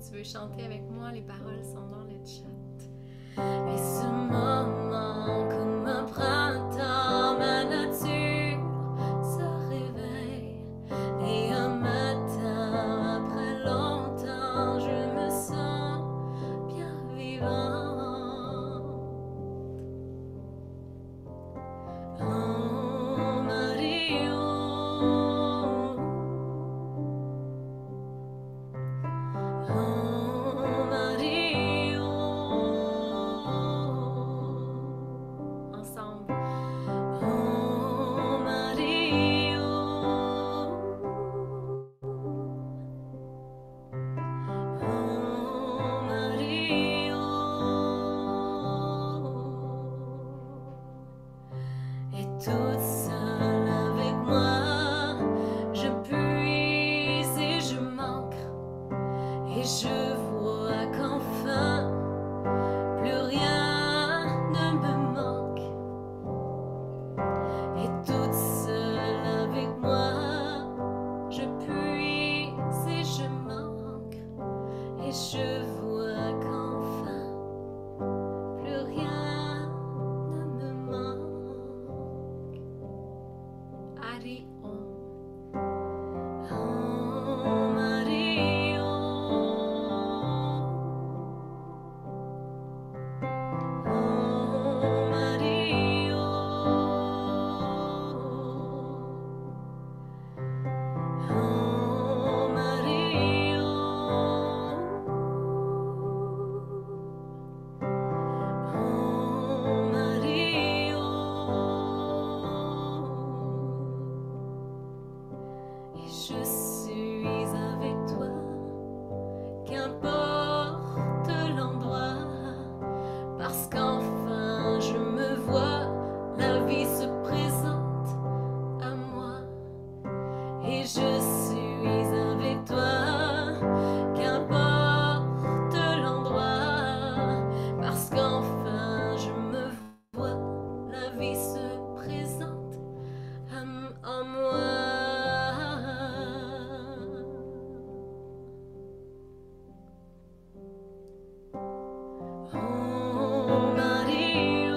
tu veux chanter avec moi, les paroles sont dans le chat. Et ce moment comme un printemps, ma nature se réveille. Et un matin, après longtemps, je me sens bien vivant. Oh Mario, oh Mario, ensemble. Oh Mario, oh Mario. Et toute seule avec moi, je puise et je manque. Et je vois qu'enfin, plus rien ne me manque. Et toute seule avec moi, je puise et je manque. Et je vois qu'enfin, plus rien ne me manque. Arion. Oh Mario, oh Mario, oh Mario, oh Mario. Et je suis avec toi, qu'importe l'endroit, parce qu'enfin je me vois, la vie se présente à moi. Et je suis avec toi, qu'importe l'endroit, parce qu'enfin je me vois, la vie se présente en moi. Oh Mario,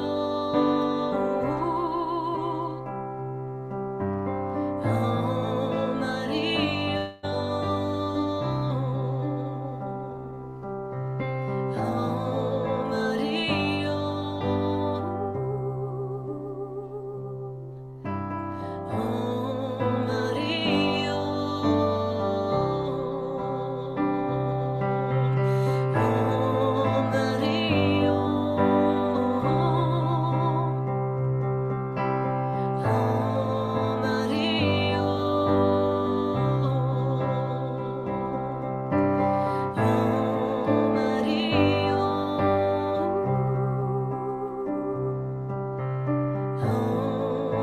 oh Mario, oh Mario, oh Mario, oh Mario, oh Mario, oh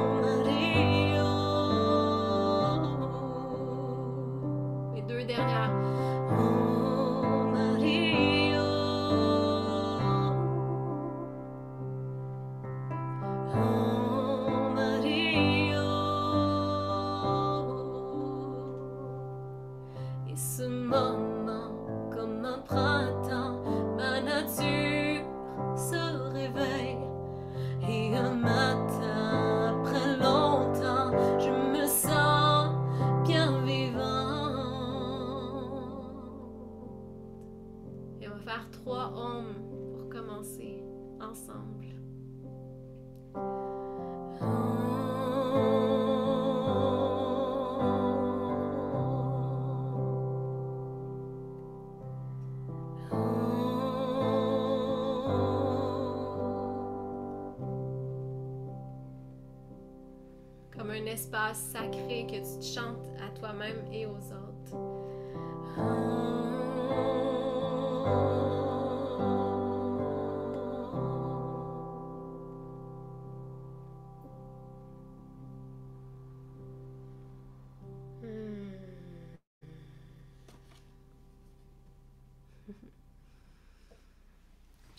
Mario, oh Mario. Les deux dernières. Oh Mario, oh Mario. Et ce moment comme un printemps, ma nature se réveille. Et un matin, après longtemps, je me sens bien vivant. Et on va faire 3 ohms pour commencer ensemble. Comme un espace sacré que tu te chantes à toi-même et aux autres.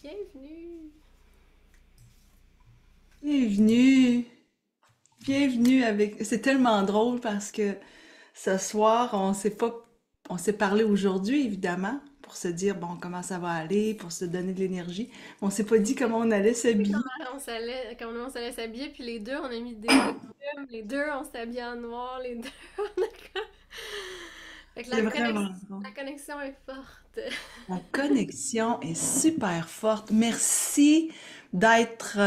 Bienvenue. Bienvenue, bienvenue avec. C'est tellement drôle parce que ce soir, on s'est pas, on s'est parlé aujourd'hui évidemment pour se dire, bon, comment ça va aller, pour se donner de l'énergie. On s'est pas dit comment on allait s'habiller. Comment on s'allait s'habiller, puis les deux, on a mis des costumes, les deux, on s'est habillés en noir, les deux, on a... Fait que C'est vraiment drôle. la connexion est forte. La connexion est super forte. Merci d'être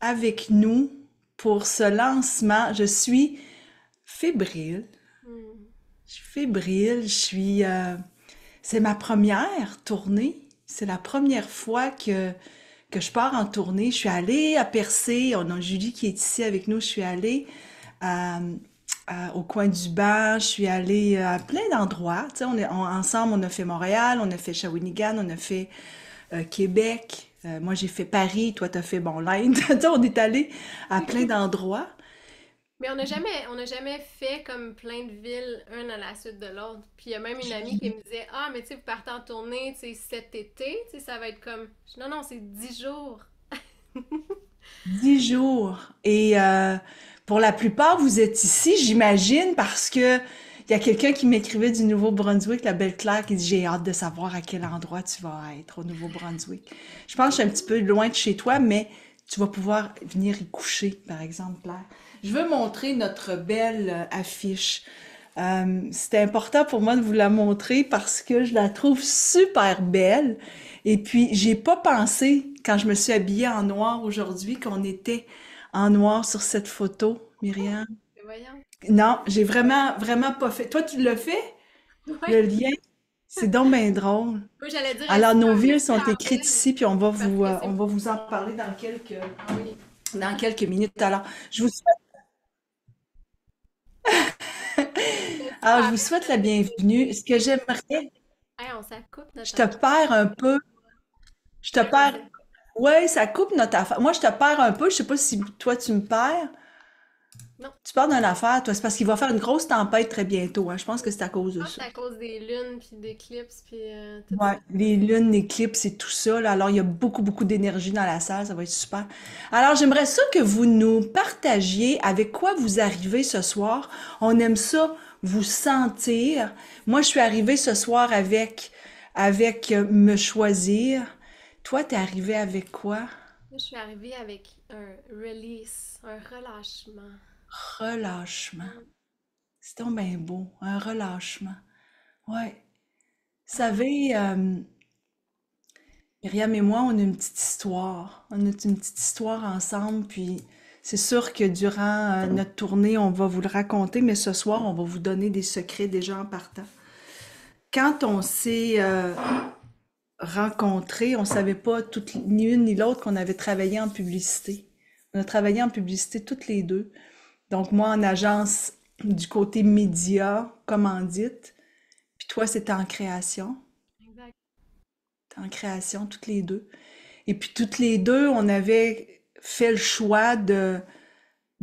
avec nous pour ce lancement. Je suis fébrile. Hmm. Je suis fébrile. C'est ma première tournée. C'est la première fois que je pars en tournée. Je suis allée à Percé. On a Julie qui est ici avec nous. Je suis allée à- au coin du banc. Je suis allée à plein d'endroits. Tu sais, ensemble, on a fait Montréal, on a fait Shawinigan, on a fait Québec. Moi, j'ai fait Paris. Toi, t'as fait, bon, l'Inde. Tu sais, on est allé à plein d'endroits. Mais on n'a jamais fait comme plein de villes, un à la suite de l'autre. Puis il y a même une amie qui me disait, ah, mais tu sais, vous partez en tournée, tu sais, cet été, tu sais, ça va être comme. Non, non, c'est 10 jours. 10 jours. Et pour la plupart, vous êtes ici, j'imagine, parce que il y a quelqu'un qui m'écrivait du Nouveau-Brunswick, la belle Claire, qui dit, j'ai hâte de savoir à quel endroit tu vas être au Nouveau-Brunswick. Je pense que je suis un petit peu loin de chez toi, mais tu vas pouvoir venir y coucher, par exemple, Claire. Je veux montrer notre belle affiche. C'était important pour moi de vous la montrer parce que je la trouve super belle. Et puis, j'ai pas pensé, quand je me suis habillée en noir aujourd'hui, qu'on était en noir sur cette photo, Myriam. Mais voyons. Non, j'ai vraiment, vraiment pas fait. Toi, tu l'as fait? Le Ouais. lien? C'est donc bien drôle. Moi, j'allais dire, elle est Alors, nos super, villes sont super écrites belle. ici, puis Parce que on c'est. va vous en parler Ah oui. dans quelques minutes. Je vous C'est alors, je super vous belle, souhaite la bienvenue. Ce que j'aimerais, hey, on s'accoupe je notre te affaire. perds un peu. Je te Ouais, perds. vas-y. Ouais, ça coupe notre affaire. Moi, je te perds un peu. Je sais pas si toi, tu me perds. Non. Tu perds d'une affaire, toi. C'est parce qu'il va faire une grosse tempête très bientôt, hein. Je pense que c'est à cause Je de pense que ça. c'est à cause des lunes, puis des clips, puis tout ça. Ouais, les lunes, l'éclipse et tout ça, là. Alors, il y a beaucoup, beaucoup d'énergie dans la salle. Ça va être super. Alors, j'aimerais ça que vous nous partagiez avec quoi vous arrivez ce soir. On aime ça, vous sentir. Moi, je suis arrivée ce soir avec me choisir. Toi, t'es arrivé avec quoi? Moi, je suis arrivée avec un release, un relâchement. Relâchement. Mm. C'est donc bien beau, un relâchement. Ouais. Vous savez, Myriam et moi, on a une petite histoire. On a une petite histoire ensemble, puis c'est sûr que durant notre tournée, on va vous le raconter, mais ce soir, on va vous donner des secrets déjà en partant. Quand on s'est rencontrés, on savait pas ni une ni l'autre qu'on avait travaillé en publicité. On a travaillé en publicité toutes les deux. Donc moi en agence du côté média, commandite, puis toi c'était en création. Exact. T'es en création toutes les deux. Et puis toutes les deux, on avait fait le choix de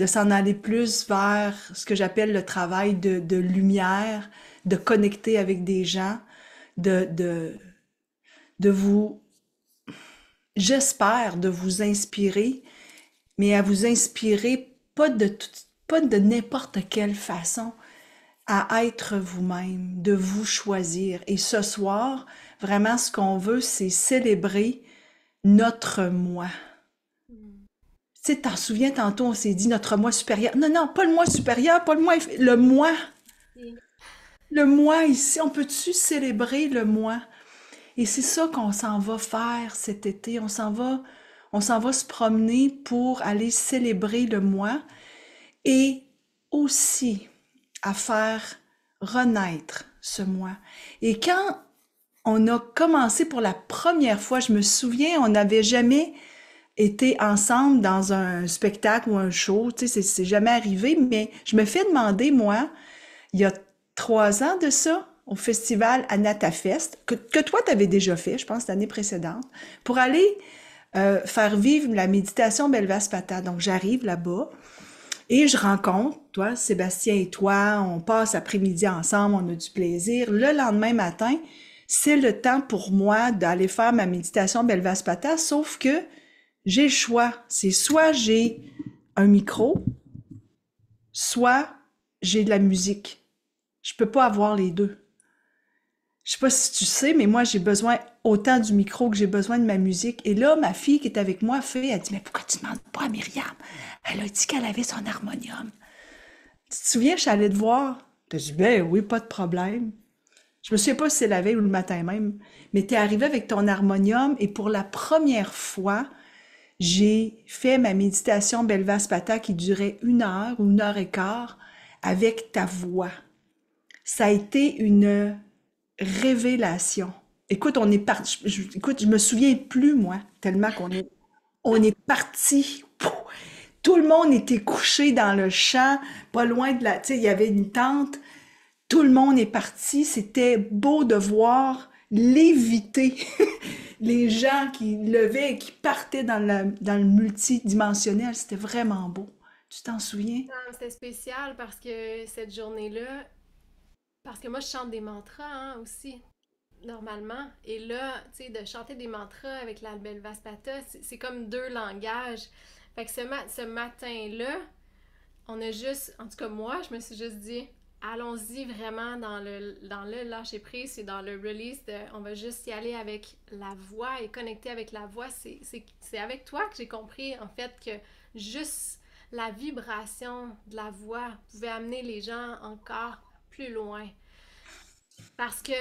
s'en aller plus vers ce que j'appelle le travail de lumière, de connecter avec des gens, de, de, de vous, j'espère, de vous inspirer, mais à vous inspirer pas de n'importe quelle façon, à être vous-même, de vous choisir. Et ce soir, vraiment, ce qu'on veut, c'est célébrer notre moi. Mm. Tu sais, t'en souviens, tantôt, on s'est dit notre moi supérieur. Non, non, pas le moi supérieur, pas le moi, le moi. Et- Le moi ici, on peut-tu célébrer le moi? Et c'est ça qu'on s'en va faire cet été. On s'en va se promener pour aller célébrer le moi et aussi à faire renaître ce moi. Et quand on a commencé pour la première fois, je me souviens, on n'avait jamais été ensemble dans un spectacle ou un show, tu sais, c'est jamais arrivé, mais je me fais demander, moi, il y a 3 ans de ça, au festival AnataFest, que toi, tu avais déjà fait, je pense, l'année précédente, pour aller faire vivre la méditation Belvaspata. Donc, j'arrive là-bas et je rencontre, toi, Sébastien et toi, on passe après-midi ensemble, on a du plaisir. Le lendemain matin, c'est le temps pour moi d'aller faire ma méditation Belvaspata, sauf que j'ai le choix. C'est soit j'ai un micro, soit j'ai de la musique. Je peux pas avoir les deux. Je sais pas si tu sais, mais moi, j'ai besoin autant du micro que j'ai besoin de ma musique. Et là, ma fille qui est avec moi elle dit, mais pourquoi tu demandes pas à Myriam? Elle a dit qu'elle avait son harmonium. Tu te souviens, je suis allée te voir. T'as dit, ben oui, pas de problème. Je me souviens pas si c'est la veille ou le matin même, mais t'es arrivé avec ton harmonium et pour la première fois, j'ai fait ma méditation Belvaspata qui durait 1 heure ou 1 heure et quart avec ta voix. Ça a été une révélation. Écoute, on est parti. Écoute, je me souviens plus, moi, tellement on est parti. Tout le monde était couché dans le champ, pas loin de la, tu sais, il y avait une tente. Tout le monde est parti. C'était beau de voir léviter les gens qui levaient et qui partaient dans le multidimensionnel. C'était vraiment beau. Tu t'en souviens? C'était spécial parce que cette journée-là, parce que moi je chante des mantras hein, aussi, normalement. Et là, tu sais, de chanter des mantras avec la belle Vaspata, c'est comme deux langages. Fait que ce matin-là, on a juste, en tout cas moi, je me suis juste dit, allons-y vraiment dans le lâcher prise et dans le release. On va juste y aller avec la voix et connecter avec la voix. C'est avec toi que j'ai compris en fait que juste la vibration de la voix pouvait amener les gens encore plus loin. Parce que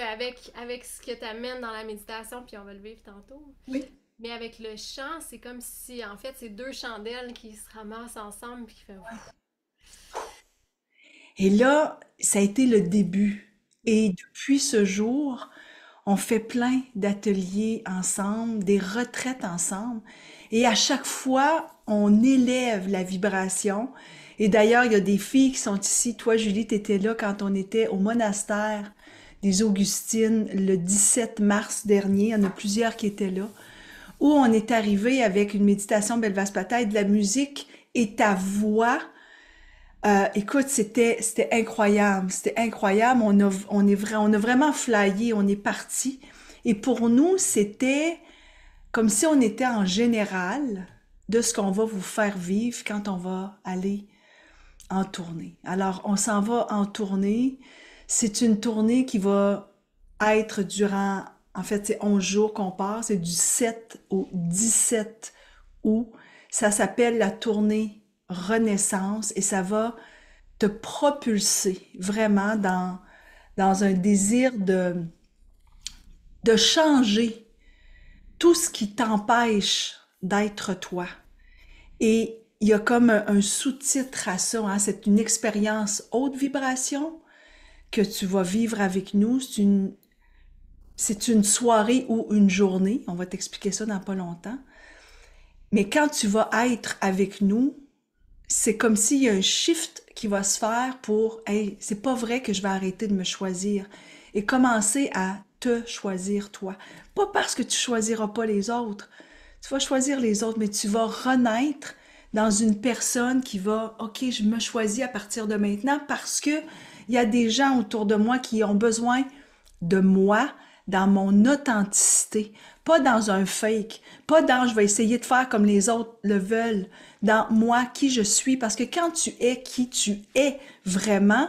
avec ce que tu amènes dans la méditation, puis on va le vivre tantôt, Oui. mais avec le chant, c'est comme si en fait c'est deux chandelles qui se ramassent ensemble puis qui fait Et là, ça a été le début. Et depuis ce jour, on fait plein d'ateliers ensemble, des retraites ensemble. Et à chaque fois, on élève la vibration. Et d'ailleurs, il y a des filles qui sont ici. Toi, Julie, tu étais là quand on était au monastère des Augustines le 17 mars dernier. Il y en a plusieurs qui étaient là. Où on est arrivé avec une méditation Belvaspata et de la musique et ta voix. Écoute, c'était incroyable, c'était incroyable. On a vraiment flyé, on est parti. Et pour nous, c'était comme si on était en général de ce qu'on va vous faire vivre quand on va aller en tournée. Alors, on s'en va en tournée. C'est une tournée qui va être durant, en fait, c'est 11 jours qu'on part. C'est du 7 au 17 août. Ça s'appelle la tournée Renaissance et ça va te propulser vraiment dans un désir de changer tout ce qui t'empêche d'être toi. Et il y a comme un sous-titre à ça, hein, c'est une expérience haute vibration que tu vas vivre avec nous. C'est une soirée ou une journée, on va t'expliquer ça dans pas longtemps. Mais quand tu vas être avec nous, c'est comme s'il y a un shift qui va se faire pour, hey, c'est pas vrai que je vais arrêter de me choisir et commencer à te choisir toi. Pas parce que tu choisiras pas les autres. Tu vas choisir les autres, mais tu vas renaître dans une personne qui va, OK, je me choisis à partir de maintenant parce que il y a des gens autour de moi qui ont besoin de moi dans mon authenticité, pas dans un fake, pas dans je vais essayer de faire comme les autres le veulent, dans moi qui je suis, parce que quand tu es qui tu es vraiment,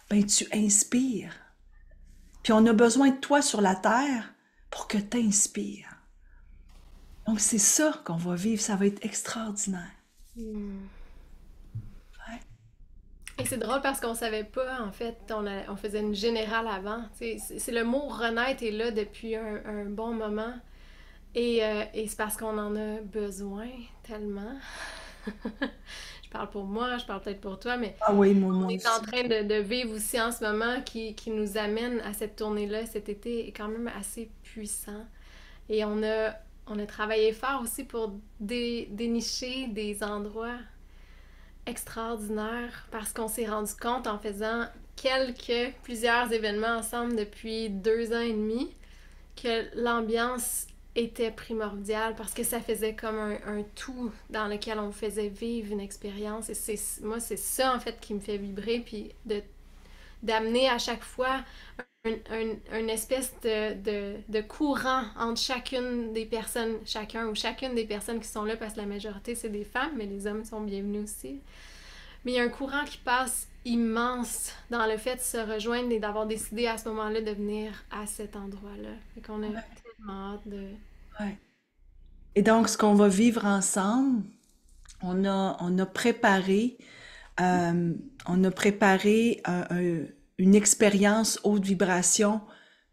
ben tu inspires. Puis on a besoin de toi sur la terre pour que tu inspires. Donc c'est ça qu'on va vivre, ça va être extraordinaire. hmm. Ouais. Et c'est drôle parce qu'on savait pas, en fait, on faisait une générale avant. Tu sais, c'est le mot renaître est là depuis un bon moment. Et c'est parce qu'on en a besoin tellement. Je parle pour moi, je parle peut-être pour toi, mais Ah oui, on moi est en aussi. train de vivre aussi en ce moment qui nous amène à cette tournée-là. Cet été est quand même assez puissant. Et on a travaillé fort aussi pour dénicher des endroits extraordinaires parce qu'on s'est rendu compte en faisant plusieurs événements ensemble depuis 2 ans et demi que l'ambiance était primordiale parce que ça faisait comme un tout dans lequel on faisait vivre une expérience. Et moi, c'est ça en fait qui me fait vibrer, puis d'amener à chaque fois une espèce de courant entre chacune des personnes, chacun ou chacune des personnes qui sont là, parce que la majorité c'est des femmes, mais les hommes sont bienvenus aussi. Mais il y a un courant qui passe immense dans le fait de se rejoindre et d'avoir décidé à ce moment-là de venir à cet endroit-là. Fait qu'on a tellement hâte de... Ouais. Et donc, ce qu'on va vivre ensemble, on a préparé, euh, on a préparé une expérience haute vibration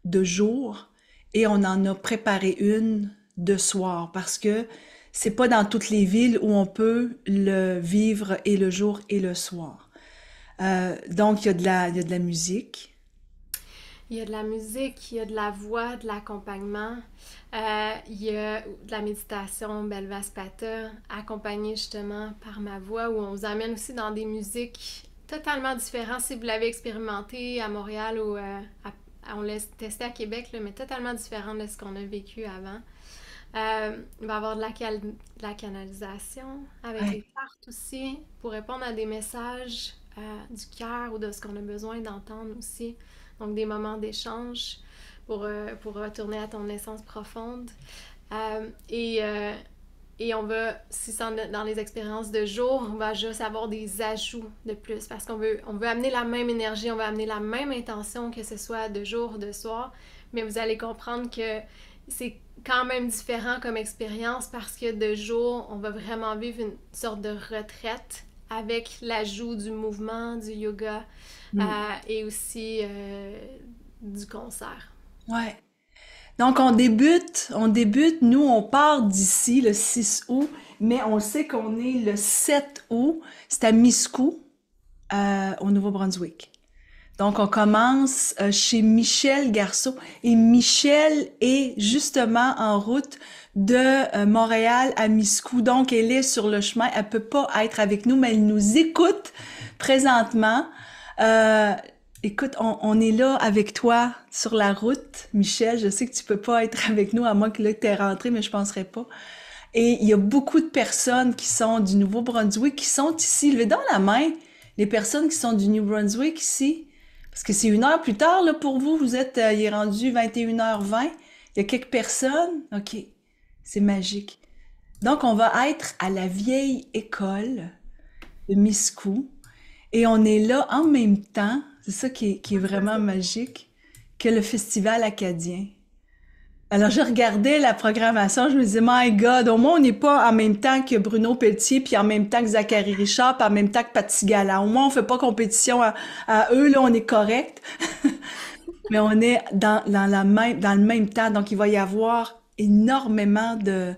de jour et on en a préparé une de soir parce que c'est pas dans toutes les villes où on peut le vivre et le jour et le soir. Donc, il y a de la musique. Il y a de la musique, il y a de la voix, de l'accompagnement, il y a de la méditation Belvaspata, accompagnée justement par ma voix, où on vous amène aussi dans des musiques totalement différentes. Si vous l'avez expérimenté à Montréal ou on l'a testé à Québec, là, mais totalement différent de ce qu'on a vécu avant. Il va y avoir de la canalisation avec les Ouais. cartes aussi pour répondre à des messages du cœur ou de ce qu'on a besoin d'entendre aussi. Donc des moments d'échange pour retourner à ton essence profonde. Euh, et, euh, et on va, si c'est dans les expériences de jour, on va juste avoir des ajouts de plus parce on veut amener la même énergie, on veut amener la même intention que ce soit de jour ou de soir, mais vous allez comprendre que c'est quand même différent comme expérience parce que de jour, on va vraiment vivre une sorte de retraite avec l'ajout du mouvement, du yoga Mm. et aussi du concert. Ouais. Donc, on débute, nous, on part d'ici le 6 août, mais on sait qu'on est le 7 août, c'est à Miscou, au Nouveau-Brunswick. Donc, on commence chez Michel Garceau. Et Michel est justement en route de Montréal à Miscou. Donc, elle est sur le chemin. Elle peut pas être avec nous, mais elle nous écoute présentement. Euh, Écoute, on est là avec toi sur la route. Michel, je sais que tu peux pas être avec nous, à moins que là, tu es rentré, mais je penserais pas. Et il y a beaucoup de personnes qui sont du Nouveau-Brunswick, qui sont ici. Levez donc la main, les personnes qui sont du New Brunswick ici. Parce que c'est une heure plus tard, là, pour vous. Vous êtes, il est rendu 21h20. Il y a quelques personnes. OK. C'est magique. Donc, on va être à la vieille école de Miscou. Et on est là en même temps, c'est ça qui est vraiment magique, que le Festival acadien. Alors, je regardais la programmation, je me disais, My God, au moins, on n'est pas en même temps que Bruno Pelletier, puis en même temps que Zachary Richard, puis en même temps que Patsy Gala. Au moins, on fait pas compétition à eux, là, on est correct. Mais on est dans le même temps. Donc, il va y avoir énormément de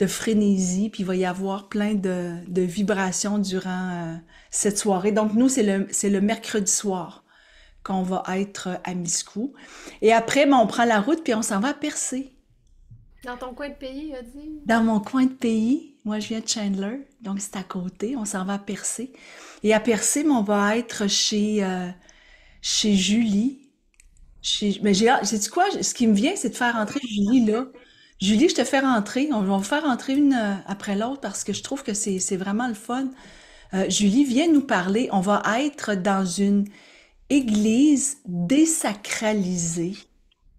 frénésie, puis il va y avoir plein de vibrations durant cette soirée. Donc, nous, c'est le mercredi soir qu'on va être à Miscou. Et après, ben, on prend la route, puis on s'en va à Percé. Dans ton coin de pays, il a dit. Dans mon coin de pays, moi je viens de Chandler, donc c'est à côté, on s'en va à Percé. Et à Percé, ben, on va être chez Julie. Mais sais-tu quoi? Ce qui me vient, c'est de faire rentrer Julie là. Julie, je te fais rentrer. On va faire rentrer une après l'autre parce que je trouve que c'est vraiment le fun. Julie, viens nous parler. On va être dans une église désacralisée.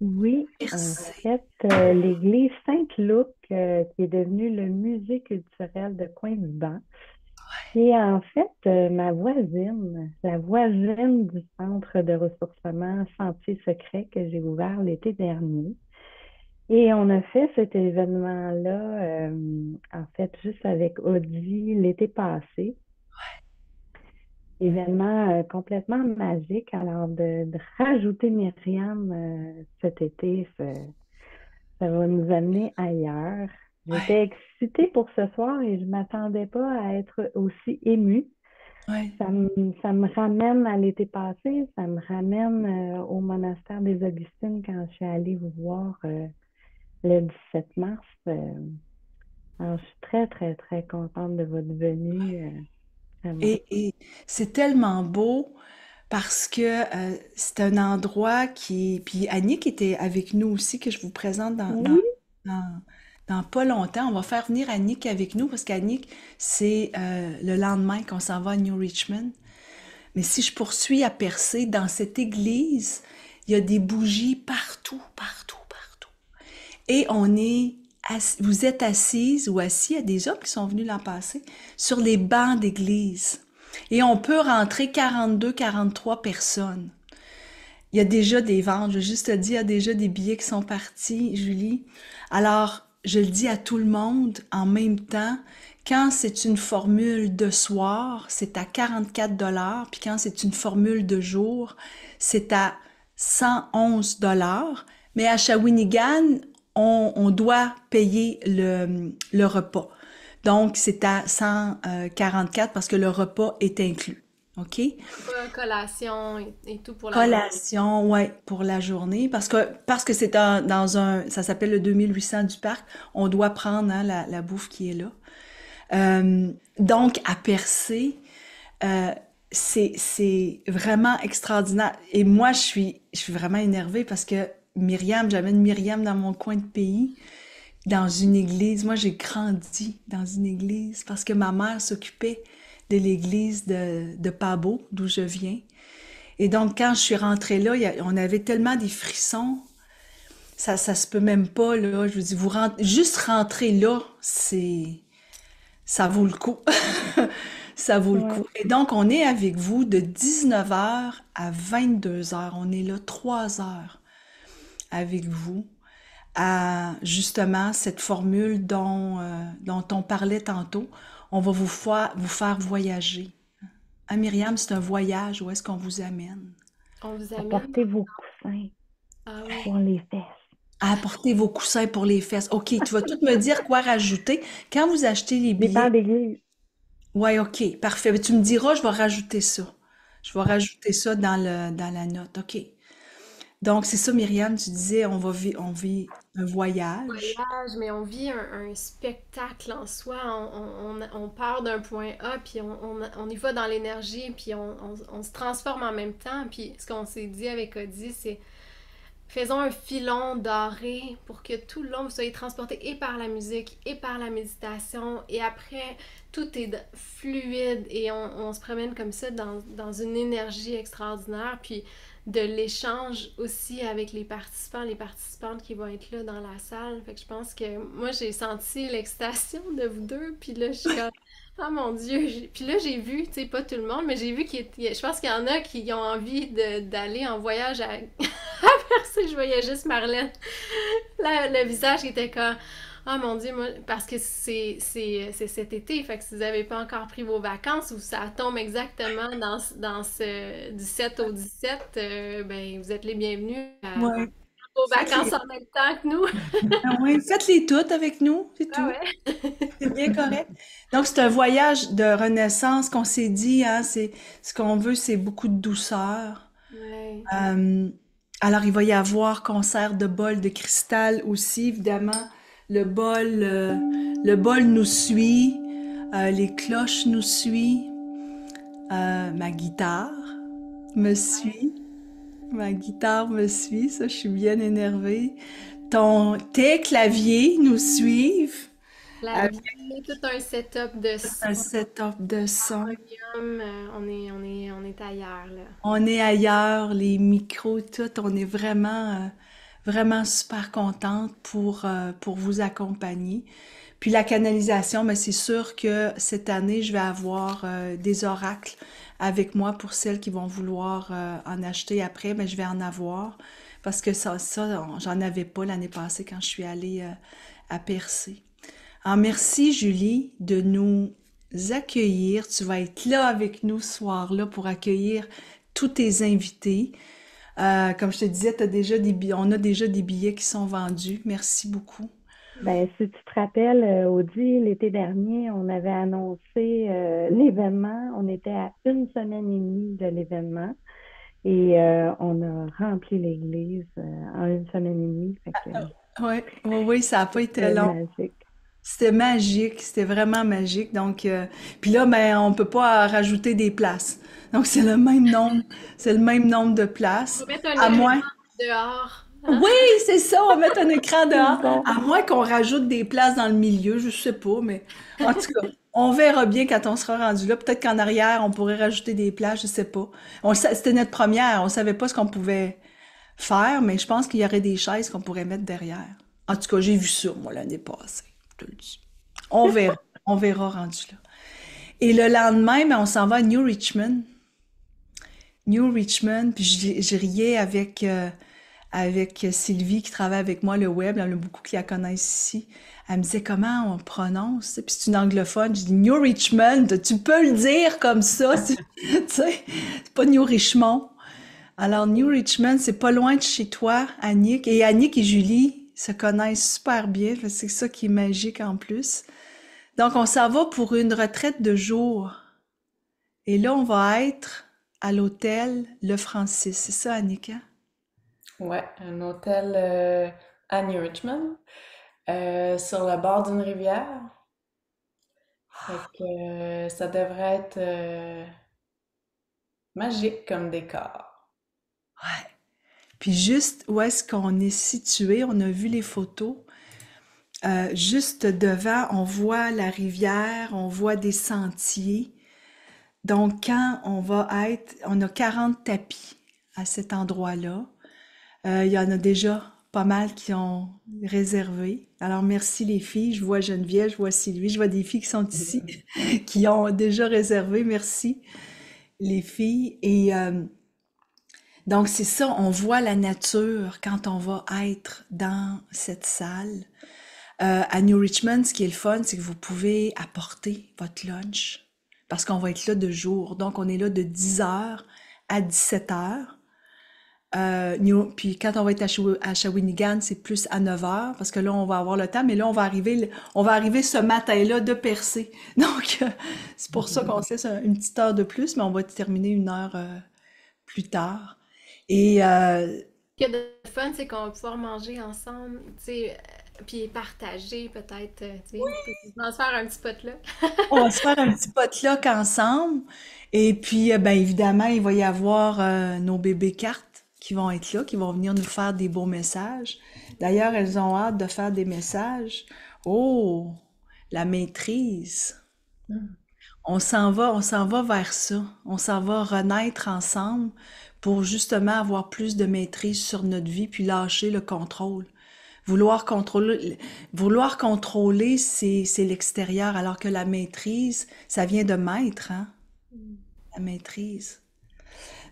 Oui, en Percé. fait, l'église Sainte-Luc, qui est devenue le musée culturel de Coin-du-Banc, qui est en fait ma voisine, la voisine du centre de ressourcement Sentier Secret que j'ai ouvert l'été dernier. Et on a fait cet événement-là, en fait, juste avec Audie l'été passé. Événement complètement magique. Alors, de rajouter Myriam cet été, ça va nous amener ailleurs. Ouais, J'étais excitée pour ce soir et je ne m'attendais pas à être aussi émue. ouais. Ça me ramène à l'été passé, ça me ramène au monastère des Augustines quand je suis allée vous voir le 17 mars. Alors, je suis très, très, très contente de votre venue, vraiment. Et c'est tellement beau parce que c'est un endroit qui... Puis Annick était avec nous aussi, que je vous présente Oui, dans, dans pas longtemps. On va faire venir Annick avec nous parce qu'Annick, c'est le lendemain qu'on s'en va à New Richmond. Mais si je poursuis à Percé, dans cette église, il y a des bougies partout, partout, partout. Et vous êtes assises ou assis, il y a des hommes qui sont venus l'an passé, sur les bancs d'église. Et on peut rentrer 42, 43 personnes. Il y a déjà des ventes, je veux juste te dire, il y a déjà des billets qui sont partis, Julie. Alors, je le dis à tout le monde en même temps, quand c'est une formule de soir, c'est à 44 $, puis quand c'est une formule de jour, c'est à 111 $. Mais à Shawinigan, on doit payer le repas. Donc, c'est à 144 parce que le repas est inclus. OK? Pas collation et tout pour la journée. Collation, ouais, pour la journée, parce que c'est dans ça s'appelle le 2800 du parc, on doit prendre hein, la bouffe qui est là. Donc, à Percé, euh, c'est vraiment extraordinaire. Et moi, je suis vraiment énervée parce que j'amène Myriam dans mon coin de pays, dans une église. Moi, j'ai grandi dans une église parce que ma mère s'occupait de l'église de Pabo, d'où je viens. Et donc, quand je suis rentrée là, on avait tellement des frissons, ça se peut même pas, là. Je vous dis, juste rentrer là, ça vaut le coup. Ça vaut le Ouais. coup. Et donc, on est avec vous de 19 h à 22 h. On est là 3 heures avec vous à justement cette formule dont on parlait tantôt. On va vous faire voyager. Ah, Myriam, c'est un voyage. Où est-ce qu'on vous amène? On vous amène. Apportez vos coussins Ah oui. pour les fesses. À apporter vos coussins pour les fesses. OK, tu vas tout me dire quoi rajouter. Quand vous achetez les Les billets, pans d'église. ouais, OK, parfait. Mais tu me diras, je vais rajouter ça. Je vais rajouter ça dans la note. OK. Donc, c'est ça, Myriam, tu disais, on vit un voyage. Voyage, mais on vit un spectacle en soi. On part d'un point A, puis on y va dans l'énergie, puis on se transforme en même temps. Puis ce qu'on s'est dit avec Cody, c'est faisons un filon doré pour que tout le long vous soyez transporté et par la musique et par la méditation. Et après, tout est fluide et on se promène comme ça dans une énergie extraordinaire. Puis de l'échange aussi avec les participants, les participantes qui vont être là dans la salle. Fait que je pense que moi, j'ai senti l'excitation de vous deux. Puis là, je suis comme, oh mon Dieu. Puis là, j'ai vu, tu sais, pas tout le monde, mais j'ai vu je pense qu'il y en a qui ont envie d'aller en voyage à Percé. Je voyais juste Marlène, le visage qui était comme, oh mon Dieu, moi, parce que c'est cet été, fait que si vous n'avez pas encore pris vos vacances ou ça tombe exactement dans du 7 au 17, ben vous êtes les bienvenus à Ouais. vos vacances Faites-les. en même temps que nous. Ah ouais, faites-les toutes avec nous, c'est Ah tout. ouais. C'est bien correct. Donc, c'est un voyage de renaissance qu'on s'est dit, hein, ce qu'on veut, c'est beaucoup de douceur. Ouais. Euh, alors, il va y avoir concert de bol de cristal aussi, évidemment. Le bol nous suit, les cloches nous suivent, ma guitare me suit, ma guitare me suit, ça, je suis bien énervée. Tes claviers nous suivent avec Clavier, tout un setup de un son, setup de son. podium, on est ailleurs là. On est ailleurs, les micros, tout, on est vraiment super contente pour vous accompagner. Puis la canalisation, mais c'est sûr que cette année, je vais avoir des oracles avec moi pour celles qui vont vouloir en acheter après, mais je vais en avoir parce que j'en avais pas l'année passée quand je suis allée à Percé. Alors, merci Julie de nous accueillir. Tu vas être là avec nous ce soir-là pour accueillir tous tes invités. Comme je te disais, on a déjà des billets qui sont vendus. Merci beaucoup. Ben, si tu te rappelles, Audie, l'été dernier, on avait annoncé l'événement. On était à une semaine et demie de l'événement et on a rempli l'église en une semaine et demie. Fait que Oui, oui, oui, ça n'a pas été c'était long. magique. C'était magique, c'était vraiment magique. Donc, puis là, ben, on peut pas rajouter des places. Donc, c'est le même nombre de On places. va mettre un À écran moins, dehors, hein? oui, c'est ça, on va mettre un écran C'est dehors. bon. À moins qu'on rajoute des places dans le milieu, je sais pas, mais en tout cas, on verra bien quand on sera rendu là. Peut-être qu'en arrière, on pourrait rajouter des places, je sais pas. C'était notre première, on savait pas ce qu'on pouvait faire, mais je pense qu'il y aurait des chaises qu'on pourrait mettre derrière. En tout cas, j'ai vu ça, moi, l'année passée. Je te le dis. On verra rendu là. Et le lendemain, ben, on s'en va à New Richmond. New Richmond, puis je riais avec Sylvie qui travaille avec moi le web, il y en a beaucoup qui la connaissent ici. Elle me disait comment on prononce, puis c'est une anglophone. Je dis New Richmond, tu peux le dire comme ça, tu sais, c'est pas New Richmond. Alors New Richmond, c'est pas loin de chez toi, Annick. Et Annick et Julie se connaissent super bien, fait que c'est ça qui est magique en plus. Donc on s'en va pour une retraite de jour. Et là, on va être à l'hôtel Le Francis. C'est ça, Annick, hein? Ouais, un hôtel à New Richmond, sur le bord d'une rivière. Fait que ça devrait être magique comme décor. Ouais. Puis juste où est-ce qu'on est situé, on a vu les photos. Juste devant, on voit la rivière, on voit des sentiers. Donc, quand on a 40 tapis à cet endroit-là. Il y en a déjà pas mal qui ont réservé. Alors, merci les filles. Je vois Geneviève, je vois Sylvie, je vois des filles qui sont ici, qui ont déjà réservé. Merci les filles. Et donc, c'est ça, on voit la nature quand on va être dans cette salle. À New Richmond, ce qui est le fun, c'est que vous pouvez apporter votre lunch parce qu'on va être là de jour. Donc, on est là de 10 heures à 17 heures. Puis quand on va être à Shawinigan, c'est plus à 9 heures parce que là, on va avoir le temps. Mais là, on va arriver ce matin-là de percer. Donc, c'est pour ça qu'on se laisse une petite heure de plus, mais on va terminer une heure plus tard. Et Ce qu'il y a de fun, c'est qu'on va pouvoir manger ensemble, tu sais, puis partager peut-être, tu sais, on peut quasiment se faire un petit pot là. on va se faire un petit potluck ensemble. Et puis, ben évidemment, il va y avoir nos bébés cartes qui vont être là, qui vont venir nous faire des beaux messages. D'ailleurs, elles ont hâte de faire des messages. Oh, la maîtrise. On s'en va vers ça. On s'en va renaître ensemble pour justement avoir plus de maîtrise sur notre vie puis lâcher le contrôle. Vouloir contrôler, c'est l'extérieur, alors que la maîtrise, ça vient de maître, hein? La maîtrise.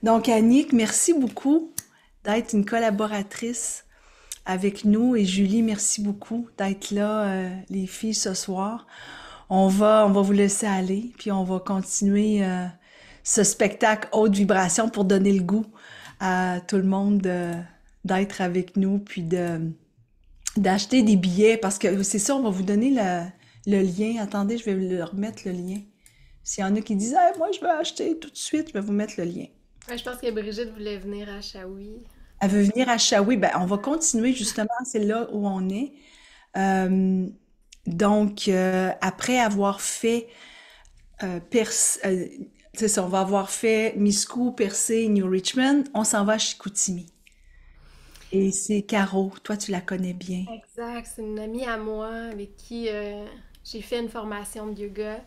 Donc, Annick, merci beaucoup d'être une collaboratrice avec nous. Et Julie, merci beaucoup d'être là, les filles, ce soir. On va vous laisser aller, puis on va continuer ce spectacle haute vibration pour donner le goût à tout le monde d'être avec nous, puis d'acheter des billets, parce que c'est ça, on va vous donner le lien. Attendez, je vais leur remettre le lien. S'il y en a qui disent hey, moi je veux acheter tout de suite, je vais vous mettre le lien. Ouais, je pense que Brigitte voulait venir à Shawi. Elle veut venir à Shawi, ben on va continuer justement, c'est là où on est. Euh, donc, après avoir fait, c'est ça, on va avoir fait Miscou, Percé, New Richmond, on s'en va à Chicoutimi. Et c'est Caro, toi tu la connais bien. Exact, c'est une amie à moi avec qui j'ai fait une formation de yoga,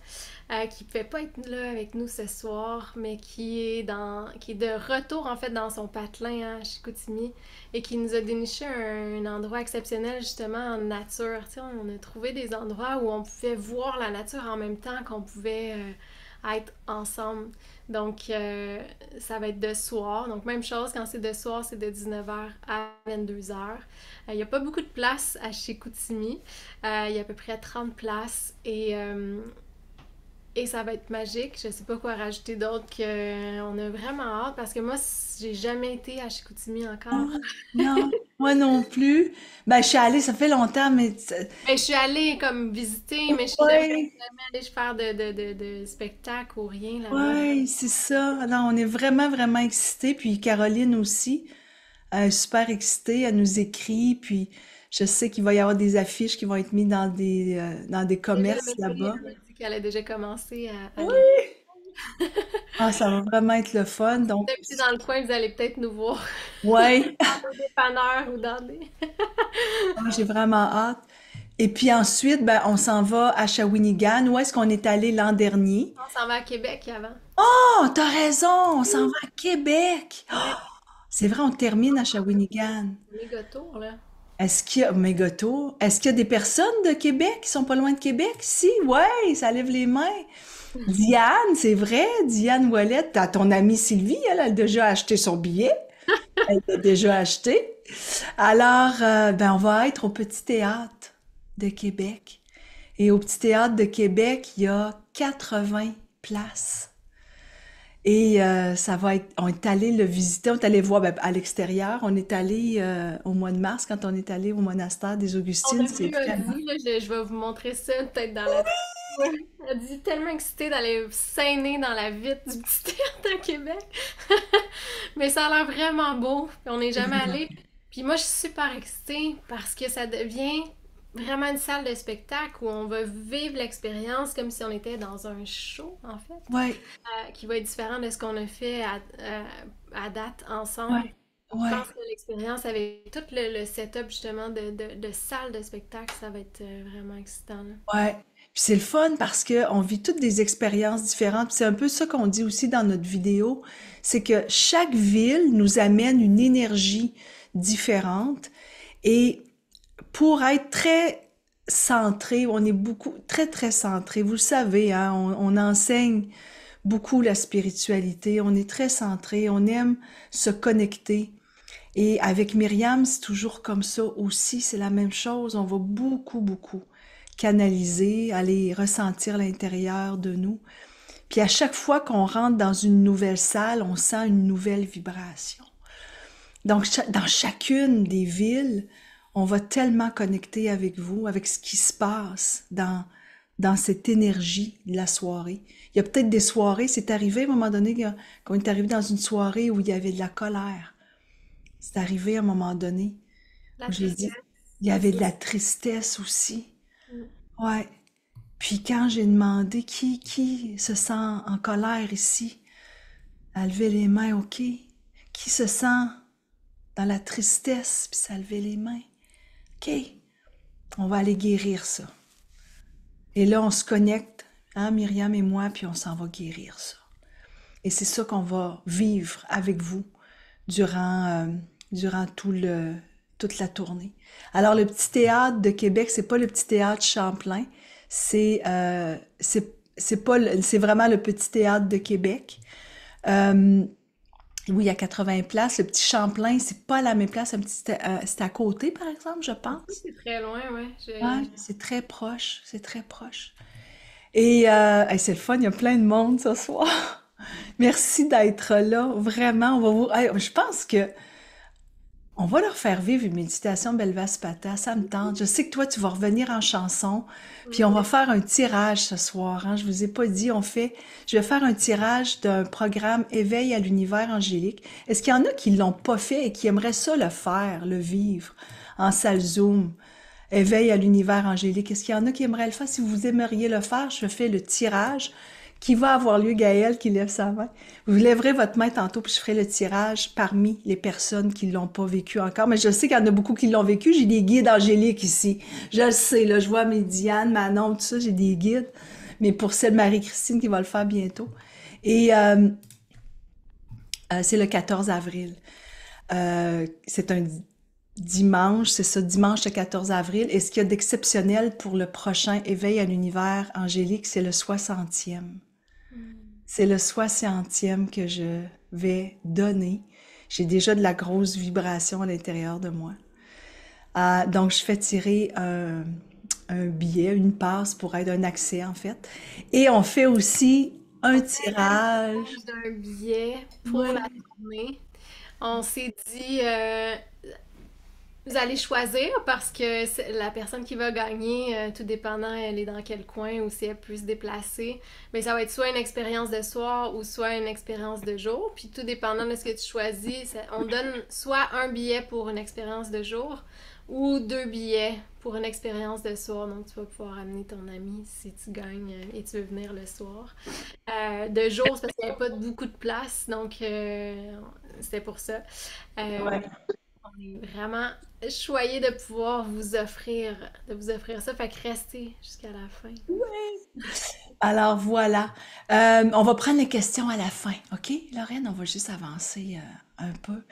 qui ne pouvait pas être là avec nous ce soir, mais qui est de retour en fait dans son patelin hein, à Chicoutimi et qui nous a déniché un endroit exceptionnel justement en nature. Tu sais, on a trouvé des endroits où on pouvait voir la nature en même temps qu'on pouvait être ensemble. Donc, ça va être de soir. Donc, même chose, quand c'est de soir, c'est de 19h à 22h. Il n'y a pas beaucoup de places à Chicoutimi. Il y a à peu près 30 places et ça va être magique. Je sais pas quoi rajouter d'autre qu'on a vraiment hâte parce que moi, j'ai jamais été à Chicoutimi Ah, encore. non, moi non plus. Ben, je suis allée, ça fait longtemps, mais Mais je suis allée comme visiter, mais je suis ouais, jamais allée faire de spectacle ou rien là-bas. ouais, c'est ça. Alors, on est vraiment, vraiment excités. Puis Caroline aussi, elle est super excitée, elle nous écrit. Puis je sais qu'il va y avoir des affiches qui vont être mises dans des Déjà, commerces là-bas. elle m'a dit qu'elle a déjà commencé à les... Oui. Ah, ça va vraiment être le fun. Donc, Depuis dans le coin, vous allez peut-être nous voir ouais, dans des dépanneurs ou dans des... ah, j'ai vraiment hâte. Et puis ensuite, ben, on s'en va à Shawinigan. Où est-ce qu'on est allé l'an dernier? On s'en va à Québec avant. Oh, t'as raison, on s'en va à Québec. Ouais, C'est vrai, on termine à Shawinigan. méga tour, là. Est-ce qu'il y a, Mégoto, est-ce qu'il y a des personnes de Québec qui sont pas loin de Québec? Si, ouais, ça lève les mains. Diane, c'est vrai, Diane Ouellette, t'as ton amie Sylvie, elle a déjà acheté son billet. Elle l'a déjà acheté. Alors, ben, on va être au Petit Théâtre de Québec. Et au Petit Théâtre de Québec, il y a 80 places. Et ça va être, on est allé le visiter, on est allé voir ben, à l'extérieur. On est allé au mois de mars, quand on est allé au monastère des On Augustines. a C'est vu vraiment... Audie, là, je vais vous montrer ça peut-être dans la... Ouais. Audie est tellement excitée d'aller s'aîner dans la vitre du petit théâtre à Québec. Mais ça a l'air vraiment beau. Puis on n'est C'est jamais vraiment... allé. Puis moi, je suis super excitée parce que ça devient vraiment une salle de spectacle où on va vivre l'expérience comme si on était dans un show, en fait, Ouais, qui va être différent de ce qu'on a fait à date ensemble. ouais, Je ouais. pense que l'expérience avec tout le setup justement de salle de spectacle, ça va être vraiment excitant, là. Ouais. Puis c'est le fun parce que on vit toutes des expériences différentes. Puis c'est un peu ça qu'on dit aussi dans notre vidéo, c'est que chaque ville nous amène une énergie différente et pour être très centré, on est beaucoup, très centré. Vous le savez, hein, on enseigne beaucoup la spiritualité, on est très centré, on aime se connecter. Et avec Myriam, c'est toujours comme ça aussi, c'est la même chose. On va beaucoup canaliser, aller ressentir l'intérieur de nous. Puis à chaque fois qu'on rentre dans une nouvelle salle, on sent une nouvelle vibration. Donc, dans chacune des villes, on va tellement connecter avec vous, avec ce qui se passe dans cette énergie de la soirée. Il y a peut-être des soirées, c'est arrivé à un moment donné qu'on est arrivé dans une soirée où il y avait de la colère. C'est arrivé à un moment donné La où j'ai tristesse dit, il y avait de aussi. la tristesse aussi. Mm. Ouais. Puis quand j'ai demandé qui se sent en colère ici, à lever les mains, OK. Qui se sent dans la tristesse, puis ça a levé les mains. OK. On va aller guérir ça. Et là, on se connecte, hein, Myriam et moi, puis on s'en va guérir ça. Et c'est ça qu'on va vivre avec vous durant toute la tournée. Alors, le Petit Théâtre de Québec, c'est pas le Petit Théâtre Champlain, c'est pas c'est vraiment le Petit Théâtre de Québec. Euh, oui, il y a 80 places. Le Petit Champlain, c'est pas à la même place, c'est à côté, par exemple, je pense. C'est très loin, ouais. Ouais, c'est très proche, c'est très proche. Et hey, c'est le fun, il y a plein de monde ce soir. Merci d'être là, vraiment. On va vous... hey, je pense que on va leur faire vivre une méditation Belvaspata, ça me tente. Je sais que toi, tu vas revenir en chanson, puis on va faire un tirage ce soir. Hein. Je vous ai pas dit, je vais faire un tirage d'un programme Éveil à l'univers angélique. Est-ce qu'il y en a qui l'ont pas fait et qui aimeraient ça le faire, le vivre en salle Zoom? Éveil à l'univers angélique. Est-ce qu'il y en a qui aimeraient le faire? Si vous aimeriez le faire, je fais le tirage qui va avoir lieu. Gaëlle qui lève sa main. Vous lèverez votre main tantôt, puis je ferai le tirage parmi les personnes qui l'ont pas vécu encore. Mais je sais qu'il y en a beaucoup qui l'ont vécu. J'ai des guides angéliques ici. Je le sais, là, je vois mes Diane, Manon, tout ça, j'ai des guides. Mais pour celle Marie-Christine qui va le faire bientôt. Et c'est le 14 avril. C'est un dimanche, c'est ça, dimanche le 14 avril. Et ce qu'il y a d'exceptionnel pour le prochain éveil à l'univers angélique, c'est le 60e. C'est le 60e que je vais donner. J'ai déjà de la grosse vibration à l'intérieur de moi. Donc, je fais tirer un billet, une passe pour être un accès, en fait. Et on fait aussi un tirage. D'un billet pour la Ouais. tournée. On s'est dit, vous allez choisir parce que la personne qui va gagner, tout dépendant, elle est dans quel coin ou si elle peut se déplacer, mais ça va être soit une expérience de soir ou soit une expérience de jour. Puis tout dépendant de ce que tu choisis, on donne soit un billet pour une expérience de jour ou deux billets pour une expérience de soir. Donc tu vas pouvoir amener ton ami si tu gagnes et tu veux venir le soir. De jour, c'est parce qu'il n'y avait pas beaucoup de place, donc c'était pour ça. Ouais. On est vraiment choyés de pouvoir vous offrir ça. Fait que restez jusqu'à la fin. Alors voilà. On va prendre les questions à la fin, OK? Lorraine, on va juste avancer un peu.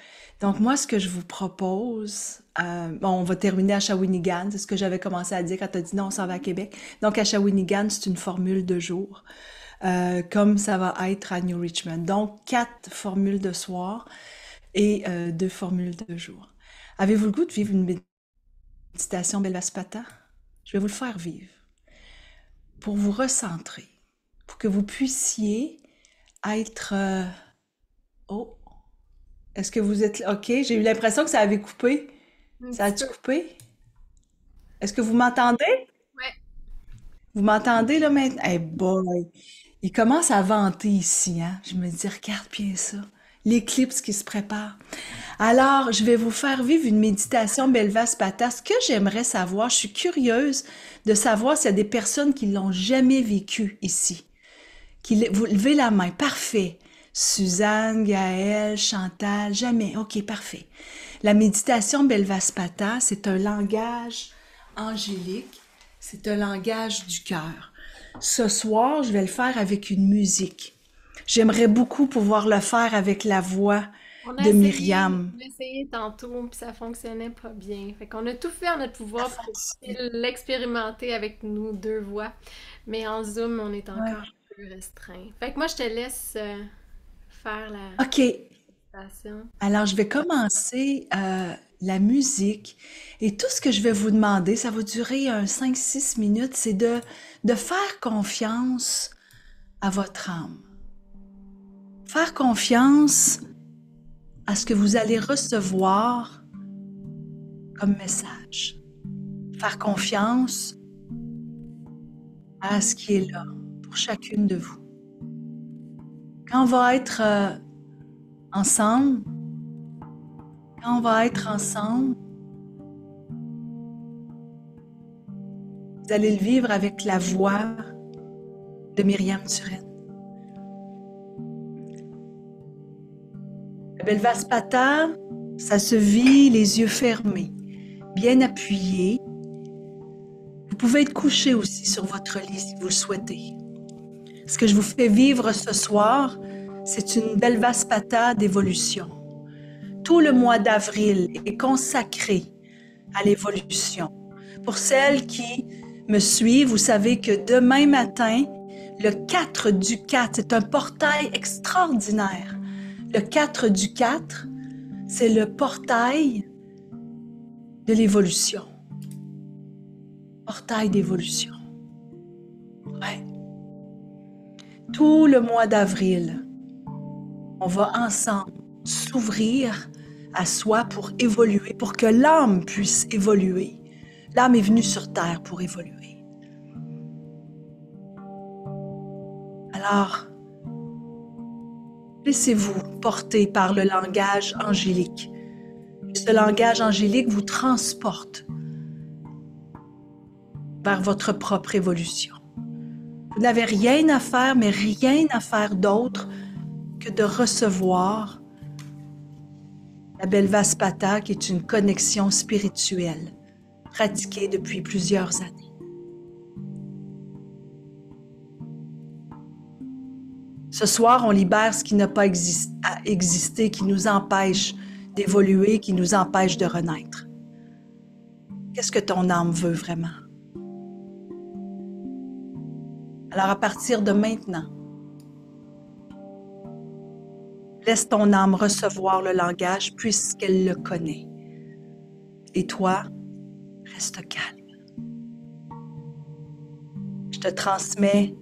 Donc moi, ce que je vous propose, bon, on va terminer à Shawinigan, c'est ce que j'avais commencé à dire quand tu as dit non, on s'en va à Québec. Donc à Shawinigan, c'est une formule de jour. comme ça va être à New Richmond. Donc, 4 formules de soir et 2 formules de jour. Avez-vous le goût de vivre une méditation Belvaspata? Je vais vous le faire vivre pour vous recentrer, pour que vous puissiez être... Oh, est-ce que vous êtes... OK, j'ai eu l'impression que ça avait coupé. Un Ça petit a-tu peu. coupé? Est-ce que vous m'entendez? Ouais. Vous m'entendez là maintenant? Hey boy! Il commence à vanter ici, hein? Je me dis, regarde bien ça. L'éclipse qui se prépare. Alors, je vais vous faire vivre une méditation Belvaspata. Ce que j'aimerais savoir, je suis curieuse de savoir s'il y a des personnes qui l'ont jamais vécu ici. Vous levez la main. Parfait. Suzanne, Gaëlle, Chantal, jamais. OK, parfait. La méditation Belvaspata, c'est un langage angélique. C'est un langage du cœur. Ce soir, je vais le faire avec une musique. J'aimerais beaucoup pouvoir le faire avec la voix de Myriam. On a essayé tantôt, puis ça fonctionnait pas bien. Fait qu'on a tout fait en notre pouvoir pour l'expérimenter avec nous deux voix. Mais en Zoom, on est encore un peu restreint. Fait que moi, je te laisse faire la OK. présentation. Alors, je vais commencer la musique et tout ce que je vais vous demander, ça va durer 5-6 minutes, c'est de faire confiance à votre âme. Faire confiance à ce que vous allez recevoir comme message. Faire confiance à ce qui est là pour chacune de vous. Quand on va être ensemble, vous allez le vivre avec la voix de Myriam Turenne. Le Belvaspata, ça se vit les yeux fermés, bien appuyés. Vous pouvez être couché aussi sur votre lit si vous le souhaitez. Ce que je vous fais vivre ce soir, c'est une Belvaspata d'évolution. Tout le mois d'avril est consacré à l'évolution. Pour celles qui me suivent, vous savez que demain matin, le 4 du 4, c'est un portail extraordinaire. Le 4 du 4, c'est le portail de l'évolution. Portail d'évolution. Ouais. Tout le mois d'avril, on va ensemble s'ouvrir à soi pour évoluer, pour que l'âme puisse évoluer. L'âme est venue sur Terre pour évoluer. Alors, laissez-vous porter par le langage angélique. Ce langage angélique vous transporte vers votre propre évolution. Vous n'avez rien à faire, mais rien à faire d'autre que de recevoir la Belvaspata, qui est une connexion spirituelle pratiquée depuis plusieurs années. Ce soir, on libère ce qui n'a pas existé, qui nous empêche d'évoluer, qui nous empêche de renaître. Qu'est-ce que ton âme veut vraiment? Alors, à partir de maintenant, laisse ton âme recevoir le langage puisqu'elle le connaît. Et toi, reste calme. Je te transmets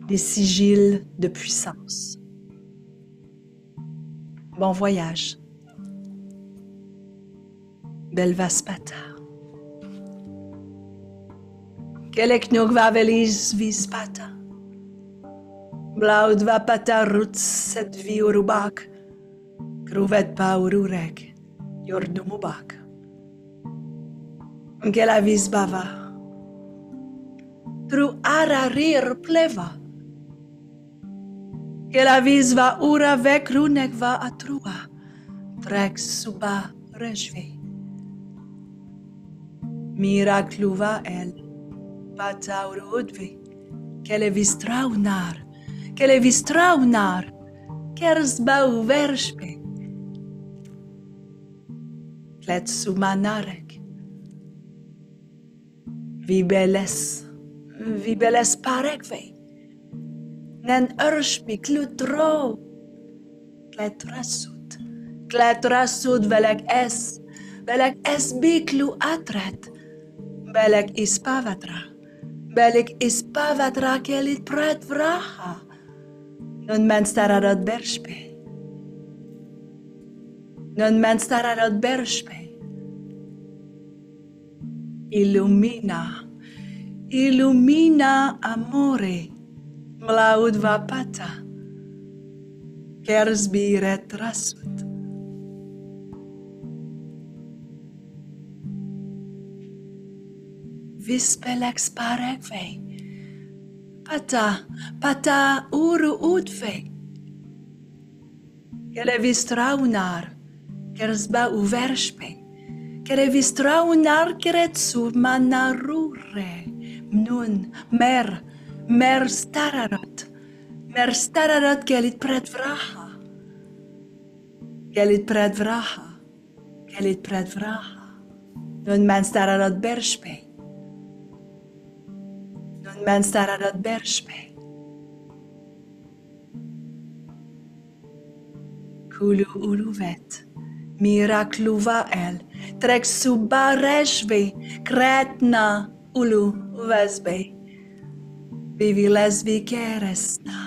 des sigils de puissance. Bon voyage. Belvaspata. Keleknuk vavelis vispata. Blaud va pata ruts set vi urubak. Kruvet pa ururek. Yordumubak. Kelavis bava. Tru ararir pleva. Kelavis va ura vek runek va atrua. Trek suba rejve. Mirakluva el. Pataurudvi, Kelevis traunar, Kersbau vershpe, Kletsumanarek, Vibeles parekve, Nen urshpi klutro. Kletrasut. Kletrasut velek es. Velek es biklu atret. Belek ispavatra. Belek ispavatra kelit pret vraha. Non men stararot bershpe. Non men stararot bershpe. Illumina. Illumina amore. Mlaud vapata. Kersbiret rasut. Vispelex parekvei. Pata uru utvei. Kere vistraunar. Kersba uvershpe. Kere vistraunar keretsu manarure. Nun mer stararot. Mer stararot kelit pret vraha. Kelit pret vraha. Kelit pret vraha. Nun men stararot bershpe. Nun men stararot bershpe. Kulu uluvet. Mirakluva el. Trek subareshve. Kretna ulu vesbe. Vivi lesbi keresna.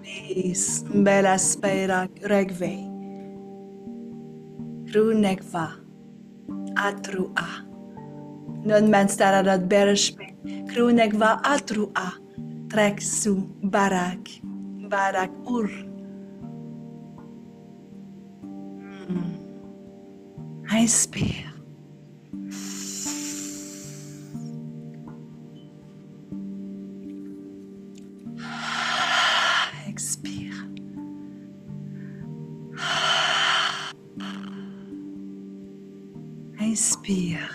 Nis bela spera regve. Krunekva. Atrua. Non men stararot bershpe. Krunekva atrua. Trek su barak. Barak ur. Inspire. Expire. Inspire.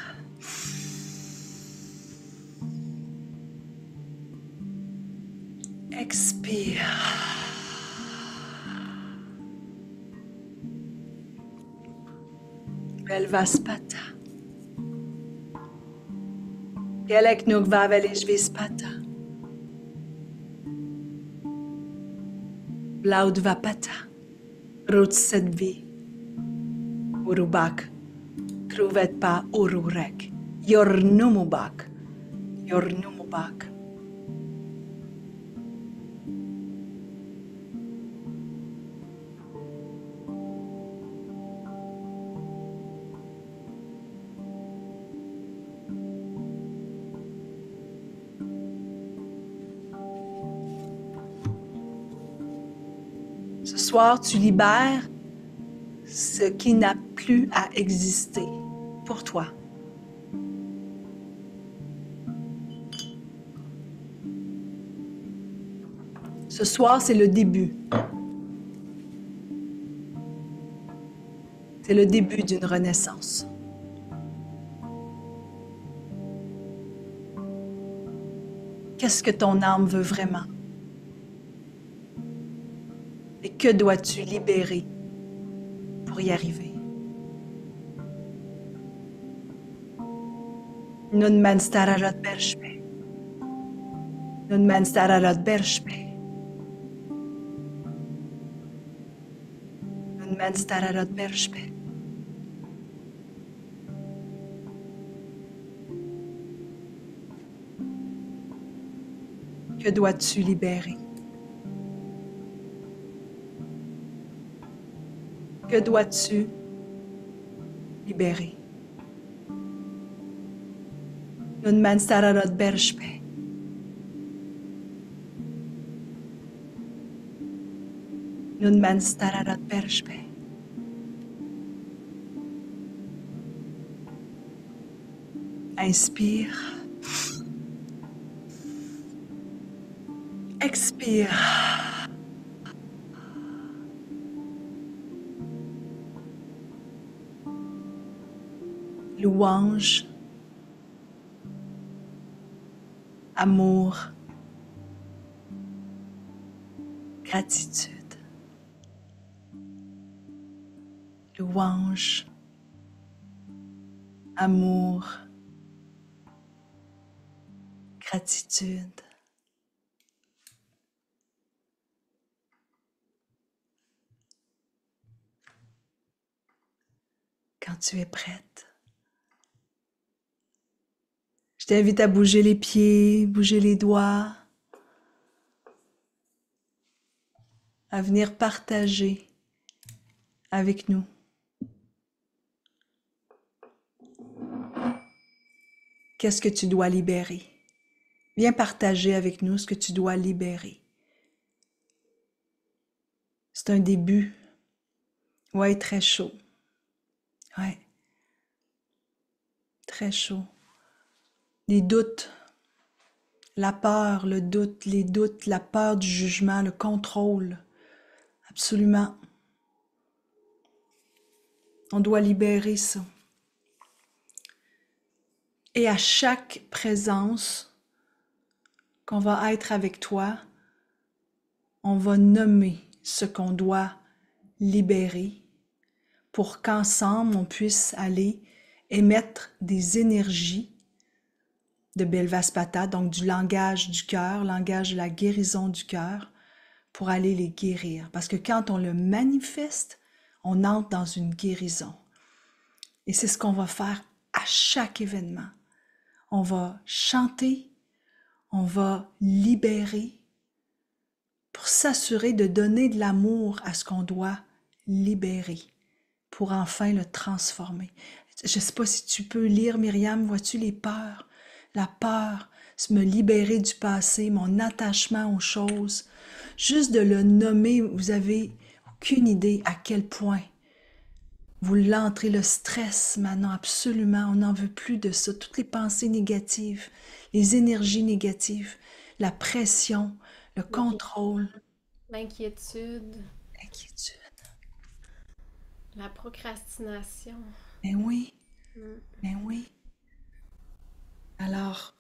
Expire. Velvaspata. Kelek nukva velishvispata. Blaudvapata. Rutsedvi. Urubak. Kruvet pa ururek. Yornumubak. Yornumubak. Ce soir, tu libères ce qui n'a plus à exister pour toi. Ce soir, c'est le début. C'est le début d'une renaissance. Qu'est-ce que ton âme veut vraiment? Et que dois-tu libérer pour y arriver? Nun men stararot bershpe. Nun men stararot bershpe. Nun men stararot bershpe. Que dois-tu libérer? Que dois-tu libérer? Nun men stararot bershpe. Nun men stararot bershpe. Inspire. Expire. Louange, amour, gratitude. Louange, amour, gratitude. quand tu es prête. Je t'invite à bouger les pieds, bouger les doigts, à venir partager avec nous. Qu'est-ce que tu dois libérer? Viens partager avec nous ce que tu dois libérer. C'est un début. Ouais, très chaud. Ouais. Très chaud. Les doutes, la peur, le doute, les doutes, la peur du jugement, le contrôle. Absolument. On doit libérer ça. Et à chaque présence qu'on va être avec toi, on va nommer ce qu'on doit libérer pour qu'ensemble on puisse aller émettre des énergies de Belvaspata, donc du langage du cœur, langage de la guérison du cœur, pour aller les guérir. Parce que quand on le manifeste, on entre dans une guérison. Et c'est ce qu'on va faire à chaque événement. On va chanter, on va libérer pour s'assurer de donner de l'amour à ce qu'on doit libérer pour enfin le transformer. Je ne sais pas si tu peux lire, Myriam, vois-tu les peurs? La peur, c'est me libérer du passé, mon attachement aux choses. Juste de le nommer, vous avez aucune idée à quel point vous l'entrez, le stress maintenant, absolument, on n'en veut plus de ça. Toutes les pensées négatives, les énergies négatives, la pression, le contrôle. L'inquiétude. L'inquiétude. La procrastination. Mais oui, mais oui. Alors,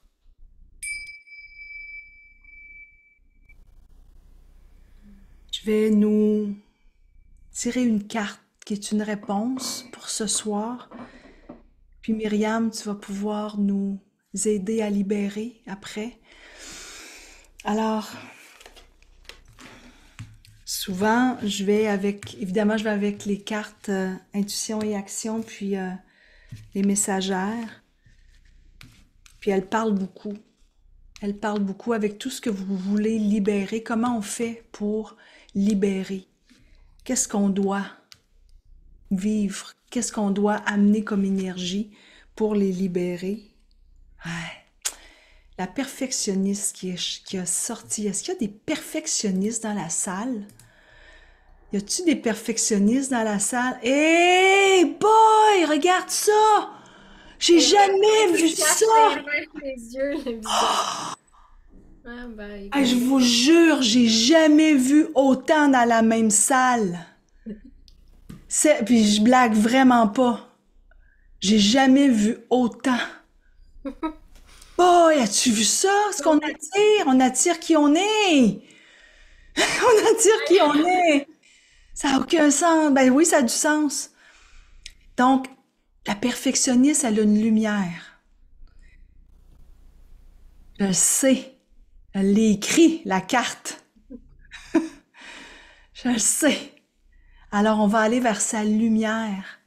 je vais nous tirer une carte qui est une réponse pour ce soir. Puis Myriam, tu vas pouvoir nous aider à libérer après. Alors, souvent, évidemment, je vais avec les cartes intuition et action, puis les messagères. Puis elle parle beaucoup. Elle parle beaucoup avec tout ce que vous voulez libérer. Comment on fait pour libérer? Qu'est-ce qu'on doit vivre? Qu'est-ce qu'on doit amener comme énergie pour les libérer? Ouais. La perfectionniste qui a sorti. Est-ce qu'il y a des perfectionnistes dans la salle? Y a-tu des perfectionnistes dans la salle? Hey boy, regarde ça! J'ai jamais vu ça! Les yeux, le visage. Ah, ben, Ah, je vous jure, j'ai jamais vu autant dans la même salle. Puis je blague vraiment pas. J'ai jamais vu autant. Boy, as-tu vu ça? Ce qu'on attire? On attire qui on est. On attire qui on est. Ça n'a aucun sens. Ben oui, ça a du sens. Donc, la perfectionniste, elle a une lumière. Je le sais. Elle l'a écrit, la carte. Je le sais. Alors, on va aller vers sa lumière.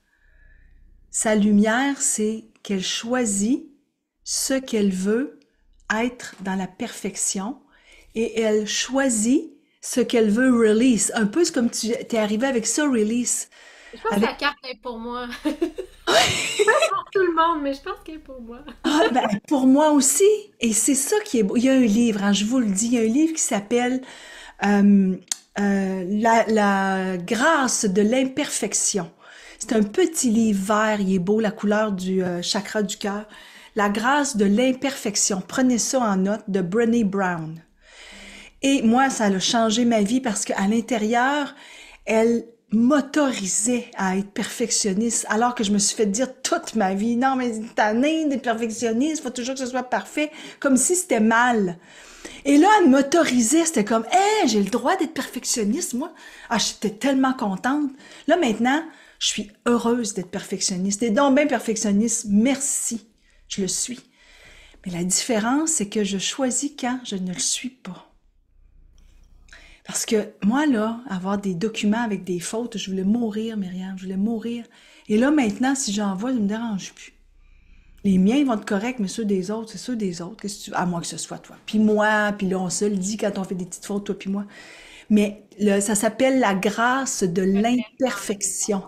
Sa lumière, c'est qu'elle choisit ce qu'elle veut être dans la perfection et elle choisit ce qu'elle veut release. Un peu comme tu es arrivé avec ça, release. Je pense que la carte est pour moi. Pas pour tout le monde, mais je pense qu'elle est pour moi. Ah, ben, pour moi aussi. Et c'est ça qui est beau. Il y a un livre, hein, je vous le dis, il y a un livre qui s'appelle La grâce de l'imperfection. C'est un petit livre vert, il est beau, la couleur du chakra du cœur. La grâce de l'imperfection. Prenez ça en note, de Brené Brown. Et moi, ça a changé ma vie parce qu'à l'intérieur, elle m'autorisait à être perfectionniste, alors que je me suis fait dire toute ma vie, non, mais t'as né des perfectionnistes, il faut toujours que ce soit parfait, comme si c'était mal. Et là, elle m'autorisait, c'était comme, hey, j'ai le droit d'être perfectionniste, moi. Ah, j'étais tellement contente. Là, maintenant, je suis heureuse d'être perfectionniste. T'es donc bien perfectionniste, merci, je le suis. Mais la différence, c'est que je choisis quand je ne le suis pas. Parce que moi, là, avoir des documents avec des fautes, je voulais mourir, Myriam, je voulais mourir. Et là, maintenant, si j'en vois, ça ne me dérange plus. Les miens, ils vont être corrects, mais ceux des autres, c'est ceux des autres. Qu'est-ce que tu veux? À moins que ce soit toi. Puis moi, puis là, on se le dit quand on fait des petites fautes, toi puis moi. Mais ça s'appelle la grâce de l'imperfection.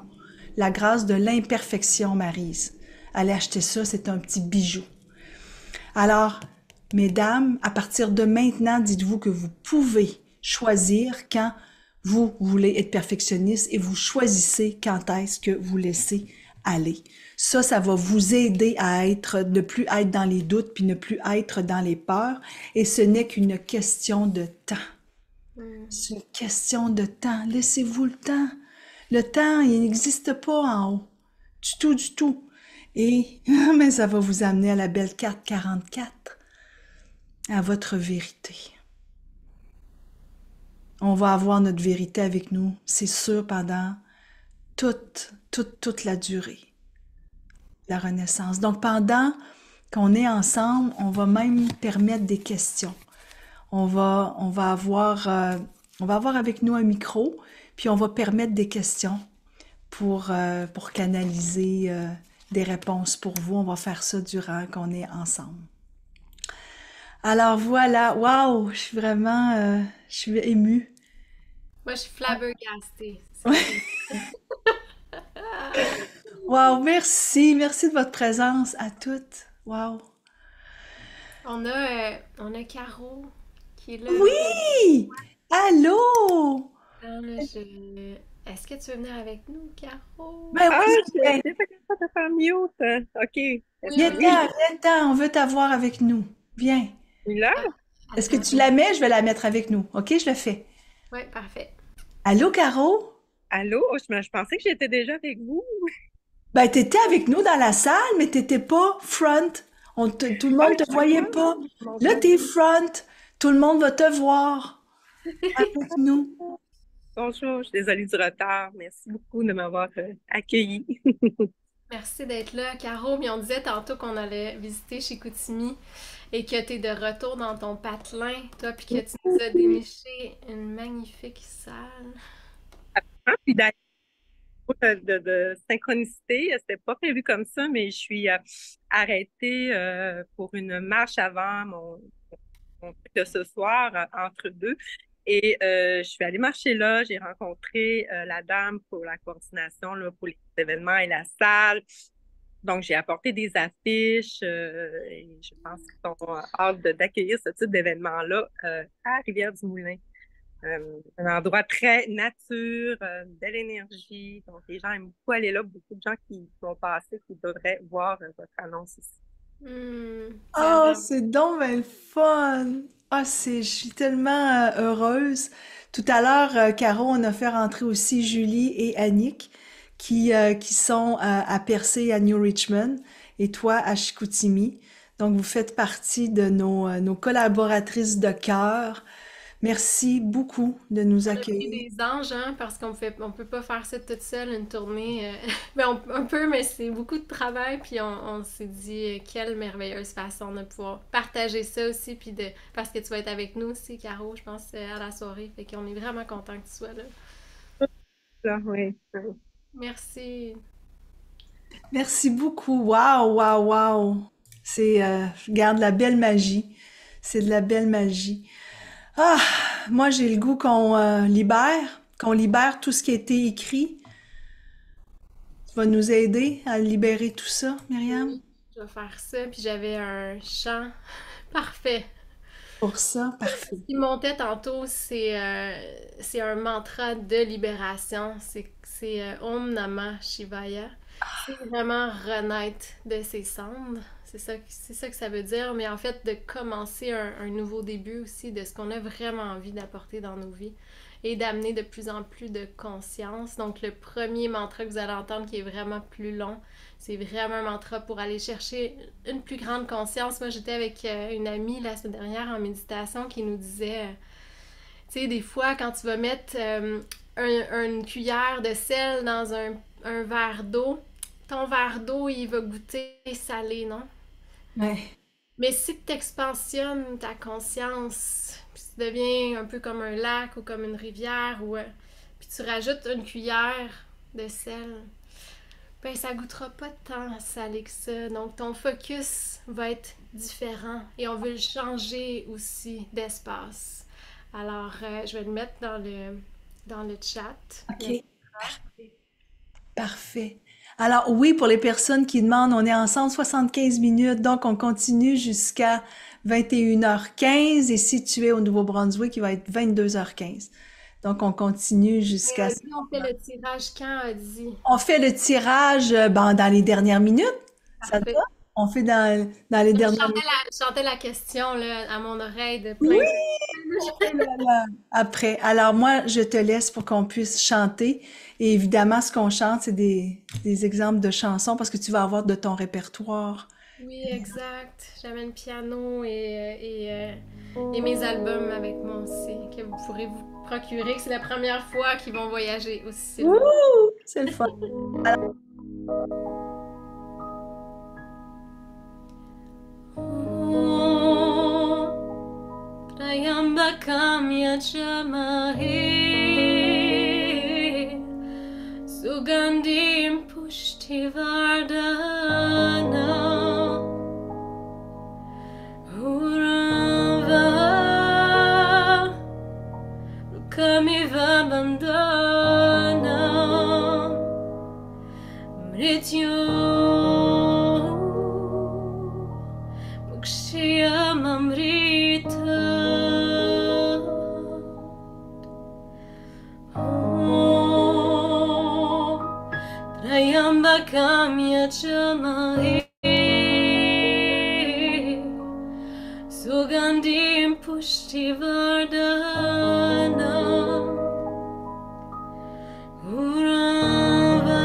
La grâce de l'imperfection, Maryse. Allez acheter ça, c'est un petit bijou. Alors, mesdames, à partir de maintenant, dites-vous que vous pouvez choisir quand vous voulez être perfectionniste et vous choisissez quand est-ce que vous laissez aller. Ça va vous aider à ne plus être dans les doutes puis ne plus être dans les peurs. Et ce n'est qu'une question de temps. C'est une question de temps. Laissez-vous le temps. Le temps, il n'existe pas en haut. Du tout, du tout. Et mais ça va vous amener à la belle carte 44, à votre vérité. On va avoir notre vérité avec nous, c'est sûr, pendant toute la durée, la renaissance. Donc, pendant qu'on est ensemble, on va même permettre des questions. On va avoir avec nous un micro, puis on va permettre des questions pour canaliser des réponses pour vous. On va faire ça durant qu'on est ensemble. Alors voilà, waouh, je suis vraiment, je suis émue. Moi, je suis flabbergastée. Waouh, merci de votre présence à toutes. Waouh. On a Caro qui est là. Oui! Allô! Est-ce que tu veux venir avec nous, Caro? Ben Ah, oui, j'ai pas capable de faire mute. OK. viens-t'en, on veut t'avoir avec nous. Viens. Là? Est-ce que tu la mets? Je vais la mettre avec nous. OK, je le fais. Oui, parfait. Allô, Caro? Allô? Je pensais que j'étais déjà avec vous. Ben, t'étais avec nous dans la salle, mais t'étais pas front. Tout le monde te voyait pas. Là, t'es front. Tout le monde va te voir avec nous. Bonjour, je suis désolée du retard. Merci beaucoup de m'avoir accueilli. Merci d'être là, Caro. Mais on disait tantôt qu'on allait visiter chez Koutimi et que tu es de retour dans ton patelin, toi, puis que tu nous as déniché une magnifique salle. Puis d'ailleurs, de synchronicité, c'était pas prévu comme ça, mais je suis arrêtée pour une marche avant mon truc de ce soir, entre deux. Et je suis allée marcher là, j'ai rencontré la dame pour la coordination là, pour les événements et la salle. Donc, j'ai apporté des affiches et je pense qu'ils sont hâte d'accueillir ce type d'événement-là à Rivière-du-Moulin. Un endroit très nature, belle énergie. Donc, les gens aiment beaucoup aller là. Beaucoup de gens qui vont passer, qui devraient voir votre annonce ici. Oh, c'est donc bien le fun! Ah, je suis tellement heureuse. Tout à l'heure, Caro, on a fait rentrer aussi Julie et Annick qui sont à Percé et à New Richmond et toi à Chicoutimi. Donc, vous faites partie de nos collaboratrices de cœur. Merci beaucoup de nous On a accueillir. pris des anges, hein, parce on peut pas faire ça toute seule, une tournée. Ben, on peut, mais c'est beaucoup de travail. Puis on s'est dit, quelle merveilleuse façon de pouvoir partager ça aussi. Puis parce que tu vas être avec nous aussi, Caro, je pense, à la soirée. Fait qu'on est vraiment content que tu sois là. Là, oui. Merci. Merci beaucoup. Waouh, waouh, waouh. Je garde la belle magie. C'est de la belle magie. Ah, moi j'ai le goût qu'on libère tout ce qui a été écrit. Tu vas nous aider à libérer tout ça, Myriam? Je vais faire ça. Puis j'avais un chant parfait. Pour ça, parfait. Ce qui montait tantôt, c'est un mantra de libération. C'est Om Namah Shivaya. C'est vraiment renaître de ses cendres. C'est ça que ça veut dire. Mais en fait, de commencer un nouveau début aussi de ce qu'on a vraiment envie d'apporter dans nos vies et d'amener de plus en plus de conscience. Donc, le premier mantra que vous allez entendre qui est vraiment plus long, c'est vraiment un mantra pour aller chercher une plus grande conscience. Moi, j'étais avec une amie la semaine dernière en méditation qui nous disait, tu sais, des fois, quand tu vas mettre une cuillère de sel dans un verre d'eau, ton verre d'eau, il va goûter salé, non? Ouais. Mais si tu expansionnes ta conscience, puis tu deviens un peu comme un lac ou comme une rivière, puis tu rajoutes une cuillère de sel, ben ça goûtera pas tant salé que ça. Donc ton focus va être différent et on veut le changer aussi d'espace. Alors, je vais le mettre dans le chat. OK. Parfait. Alors oui, pour les personnes qui demandent, on est ensemble 75 minutes, donc on continue jusqu'à 21h15 et si tu es au Nouveau-Brunswick, il va être 22h15. Donc on continue jusqu'à... Lui, on fait le tirage quand, a dit. On fait le tirage dans les dernières minutes. Ça te va? Parfait. On fait dans les dernières minutes. Je chantais la question là, à mon oreille de Oui! plein. Oh là là! Après. Alors moi, je te laisse pour qu'on puisse chanter. Et évidemment, ce qu'on chante, c'est des exemples de chansons parce que tu vas avoir de ton répertoire. Oui, exact. J'amène piano et mes albums avec moi aussi, que vous pourrez vous procurer. C'est la première fois qu'ils vont voyager aussi loin. Wouh! C'est le fun. Trayambakam yachamahe Sugandhim pushtivardhana Urava Rukamiva bandhana Mrityu Mukshiyamamrita Trayambakam yachamahe Sugandhim pushtivardhana Urava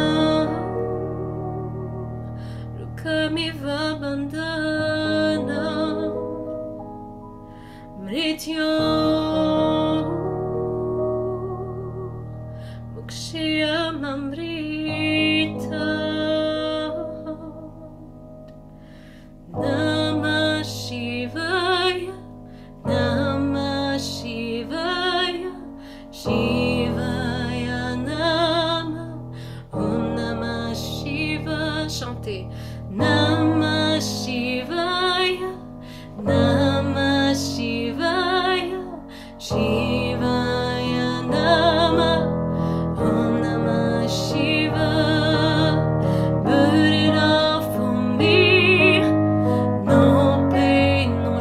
Rukamiva bandhana Mrityo Mukshiyamamrita Namah Shivaya Namah Shivaya Shivaya Namah Om Namah Shivaya Chantez Namah Shivaya Namah Shivaya Shivaya Namah Om Namah Shivaya Burn it off for me No pain, no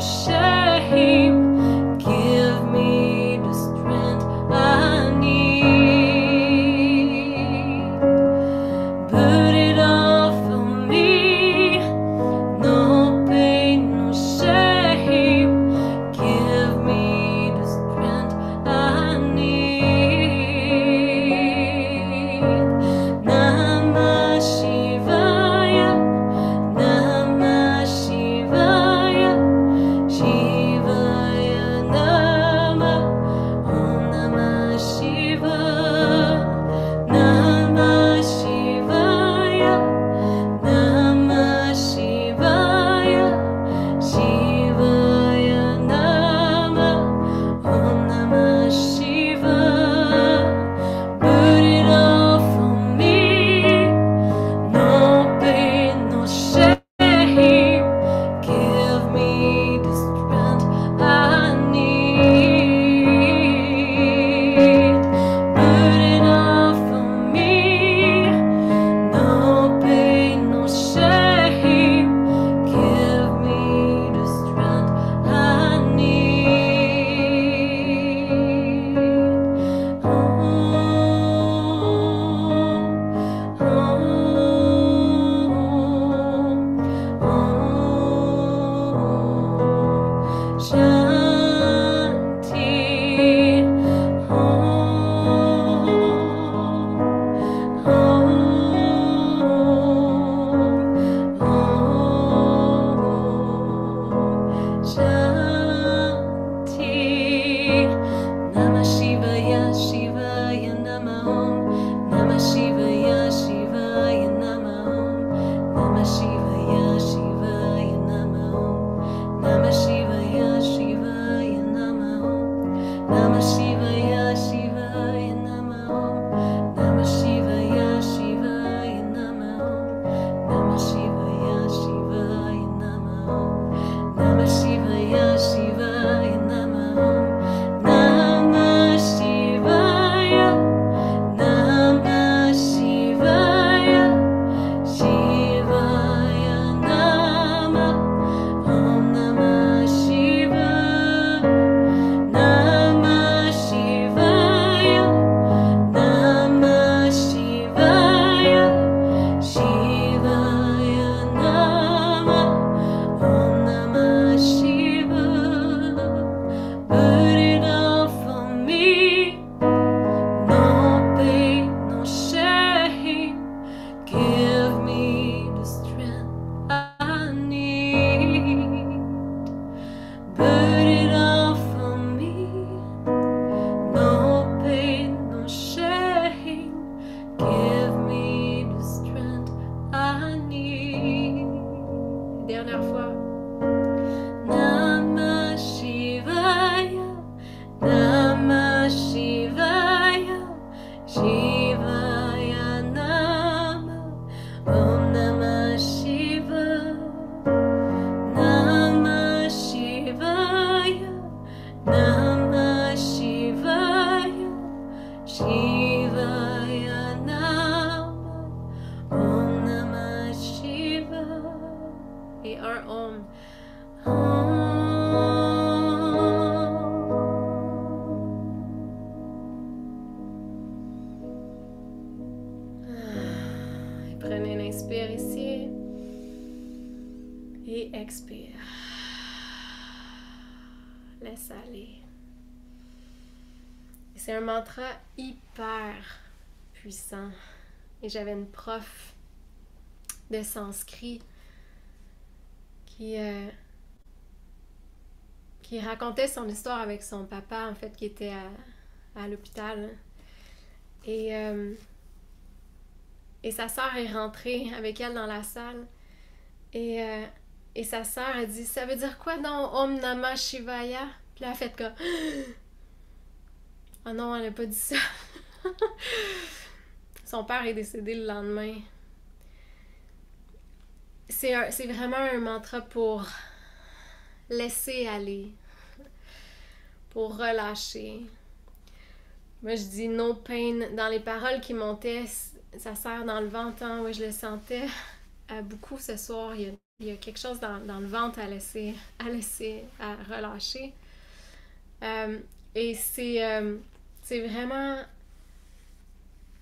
Om. Et prenez une inspire ici et expire. Laisse aller. C'est un mantra hyper puissant. Et j'avais une prof de sanskrit qui racontait son histoire avec son papa, en fait, qui était à l'hôpital. Et sa sœur est rentrée avec elle dans la salle. Et sa sœur a dit « Ça veut dire quoi donc Om Namah Shivaya? » Puis là, elle a fait comme « Oh non, elle n'a pas dit ça. » Son père est décédé le lendemain. C'est vraiment un mantra pour laisser aller, pour relâcher. Moi, je dis no pain. Dans les paroles qui montaient, ça serre dans le ventre. Hein, ouais, je le sentais beaucoup ce soir. Il y a quelque chose dans le ventre à laisser, à relâcher. Et c'est vraiment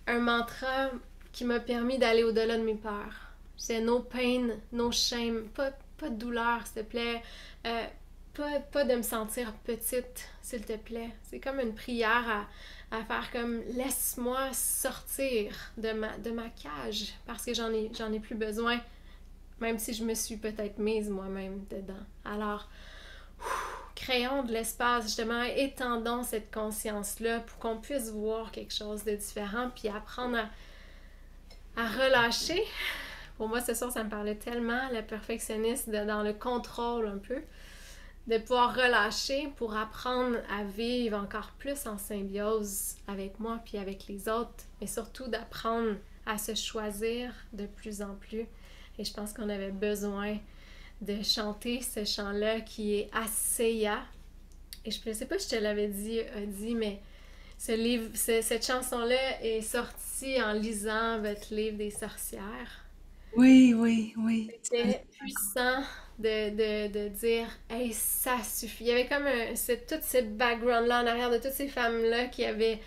un mantra qui m'a permis d'aller au-delà de mes peurs. C'est no pain, no shame, pas de douleur, s'il te plaît, pas de me sentir petite, s'il te plaît. C'est comme une prière à faire comme laisse-moi sortir de ma cage parce que j'en ai plus besoin, même si je me suis peut-être mise moi-même dedans. Alors, créons de l'espace, justement, étendons cette conscience-là pour qu'on puisse voir quelque chose de différent puis apprendre à relâcher. Pour moi, ce soir, ça me parlait tellement, le perfectionniste, dans le contrôle un peu, de pouvoir relâcher pour apprendre à vivre encore plus en symbiose avec moi puis avec les autres, mais surtout d'apprendre à se choisir de plus en plus. Et je pense qu'on avait besoin de chanter ce chant-là qui est Asseya. Et je ne sais pas si je te l'avais dit, mais cette chanson-là est sortie en lisant votre livre des sorcières. Oui, oui, oui. C'était puissant de dire « Hey, ça suffit ». Il y avait comme tout ce background-là en arrière de toutes ces femmes-là qui avaient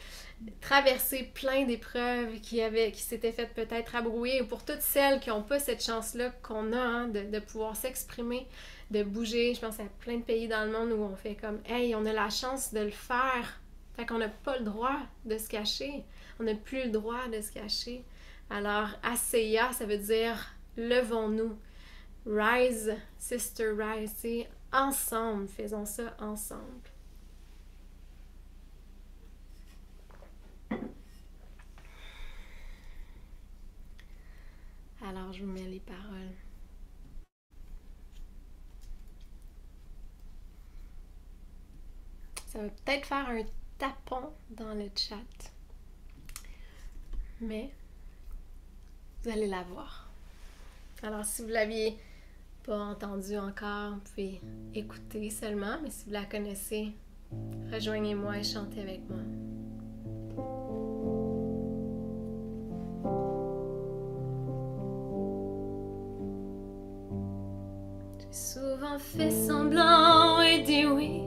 traversé plein d'épreuves, qui s'étaient faites peut-être abrouiller, ou pour toutes celles qui n'ont pas cette chance-là qu'on a, hein, de pouvoir s'exprimer, de bouger. Je pense à plein de pays dans le monde où on fait comme « Hey, on a la chance de le faire ». Fait qu'on n'a pas le droit de se cacher. On n'a plus le droit de se cacher. Alors, Asseya, ça veut dire « levons-nous ». Rise, sister, rise. C'est ensemble, faisons ça ensemble. Alors, je vous mets les paroles. Ça va peut-être faire un tapon dans le chat, mais vous allez la voir. Alors, si vous l'aviez pas entendue encore, vous pouvez écouter seulement, mais si vous la connaissez, rejoignez-moi et chantez avec moi. J'ai souvent fait semblant et dit oui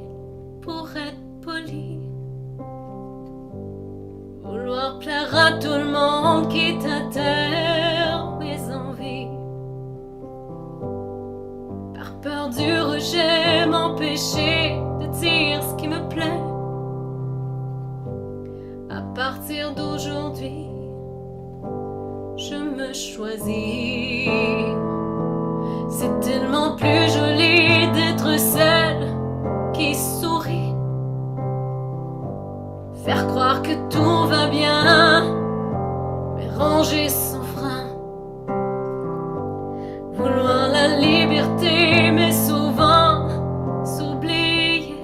pour être poli, vouloir plaire à tout le monde, quitte à taire mes envies. Par peur du rejet, m'empêcher de dire ce qui me plaît. À partir d'aujourd'hui, je me choisis. C'est tellement plus joli d'être celle qui sourit, faire croire que tout va bien, mais ranger son frein. Vouloir la liberté, mais souvent s'oublier.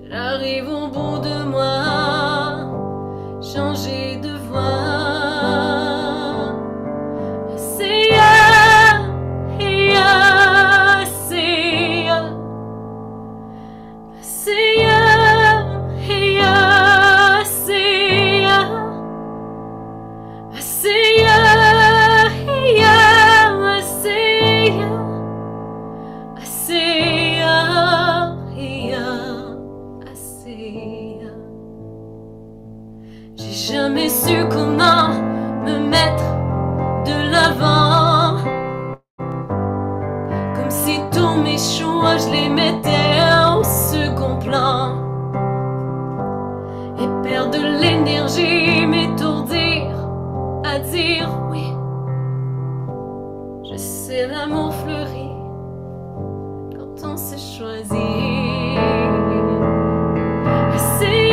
J'arrive au bout de moi, changer de voie. Essayer jamais su comment me mettre de l'avant. Comme si tous mes choix, je les mettais au second plan. Et perdre de l'énergie, m'étourdir à dire oui. Je sais l'amour fleurit quand on s'est choisi. C'est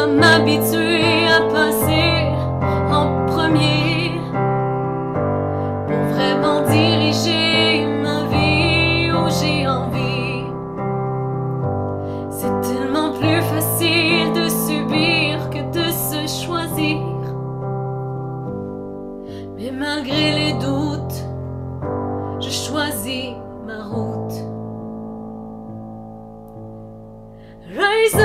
m'habituer à passer en premier pour vraiment diriger ma vie où j'ai envie. C'est tellement plus facile de subir que de se choisir. Mais malgré les doutes, je choisis ma route. Rise up.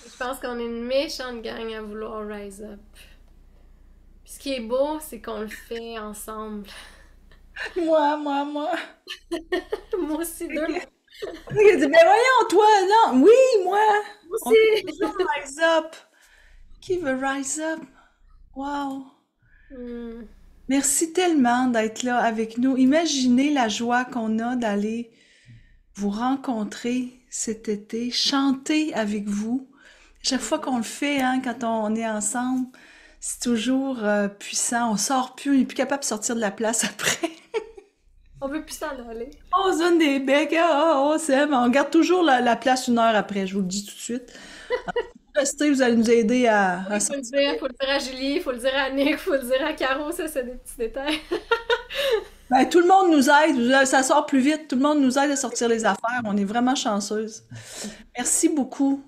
Je pense qu'on est une méchante gang à vouloir rise up. Puis ce qui est beau, c'est qu'on le fait ensemble. Moi. Moi aussi, deux. Il a dit, mais voyons, toi, non. Oui, moi. Moi On peut aussi. toujours rise up. Qui veut rise up? Wow. Hmm. Merci tellement d'être là avec nous. Imaginez la joie qu'on a d'aller vous rencontrer cet été, chanter avec vous. Chaque fois qu'on le fait, hein, quand on est ensemble, c'est toujours puissant. On sort plus, on n'est plus capable de sortir de la place après. On veut plus s'en aller. On se donne des becs, on s'aime. On garde toujours la place une heure après, je vous le dis tout de suite. Restez, vous allez nous aider à Il faut le sortir. dire, faut le dire à Julie, il faut le dire à Nick, il faut le dire à Caro, ça c'est des petits détails. Ben, tout le monde nous aide, ça sort plus vite, tout le monde nous aide à sortir les affaires, on est vraiment chanceuses. Merci beaucoup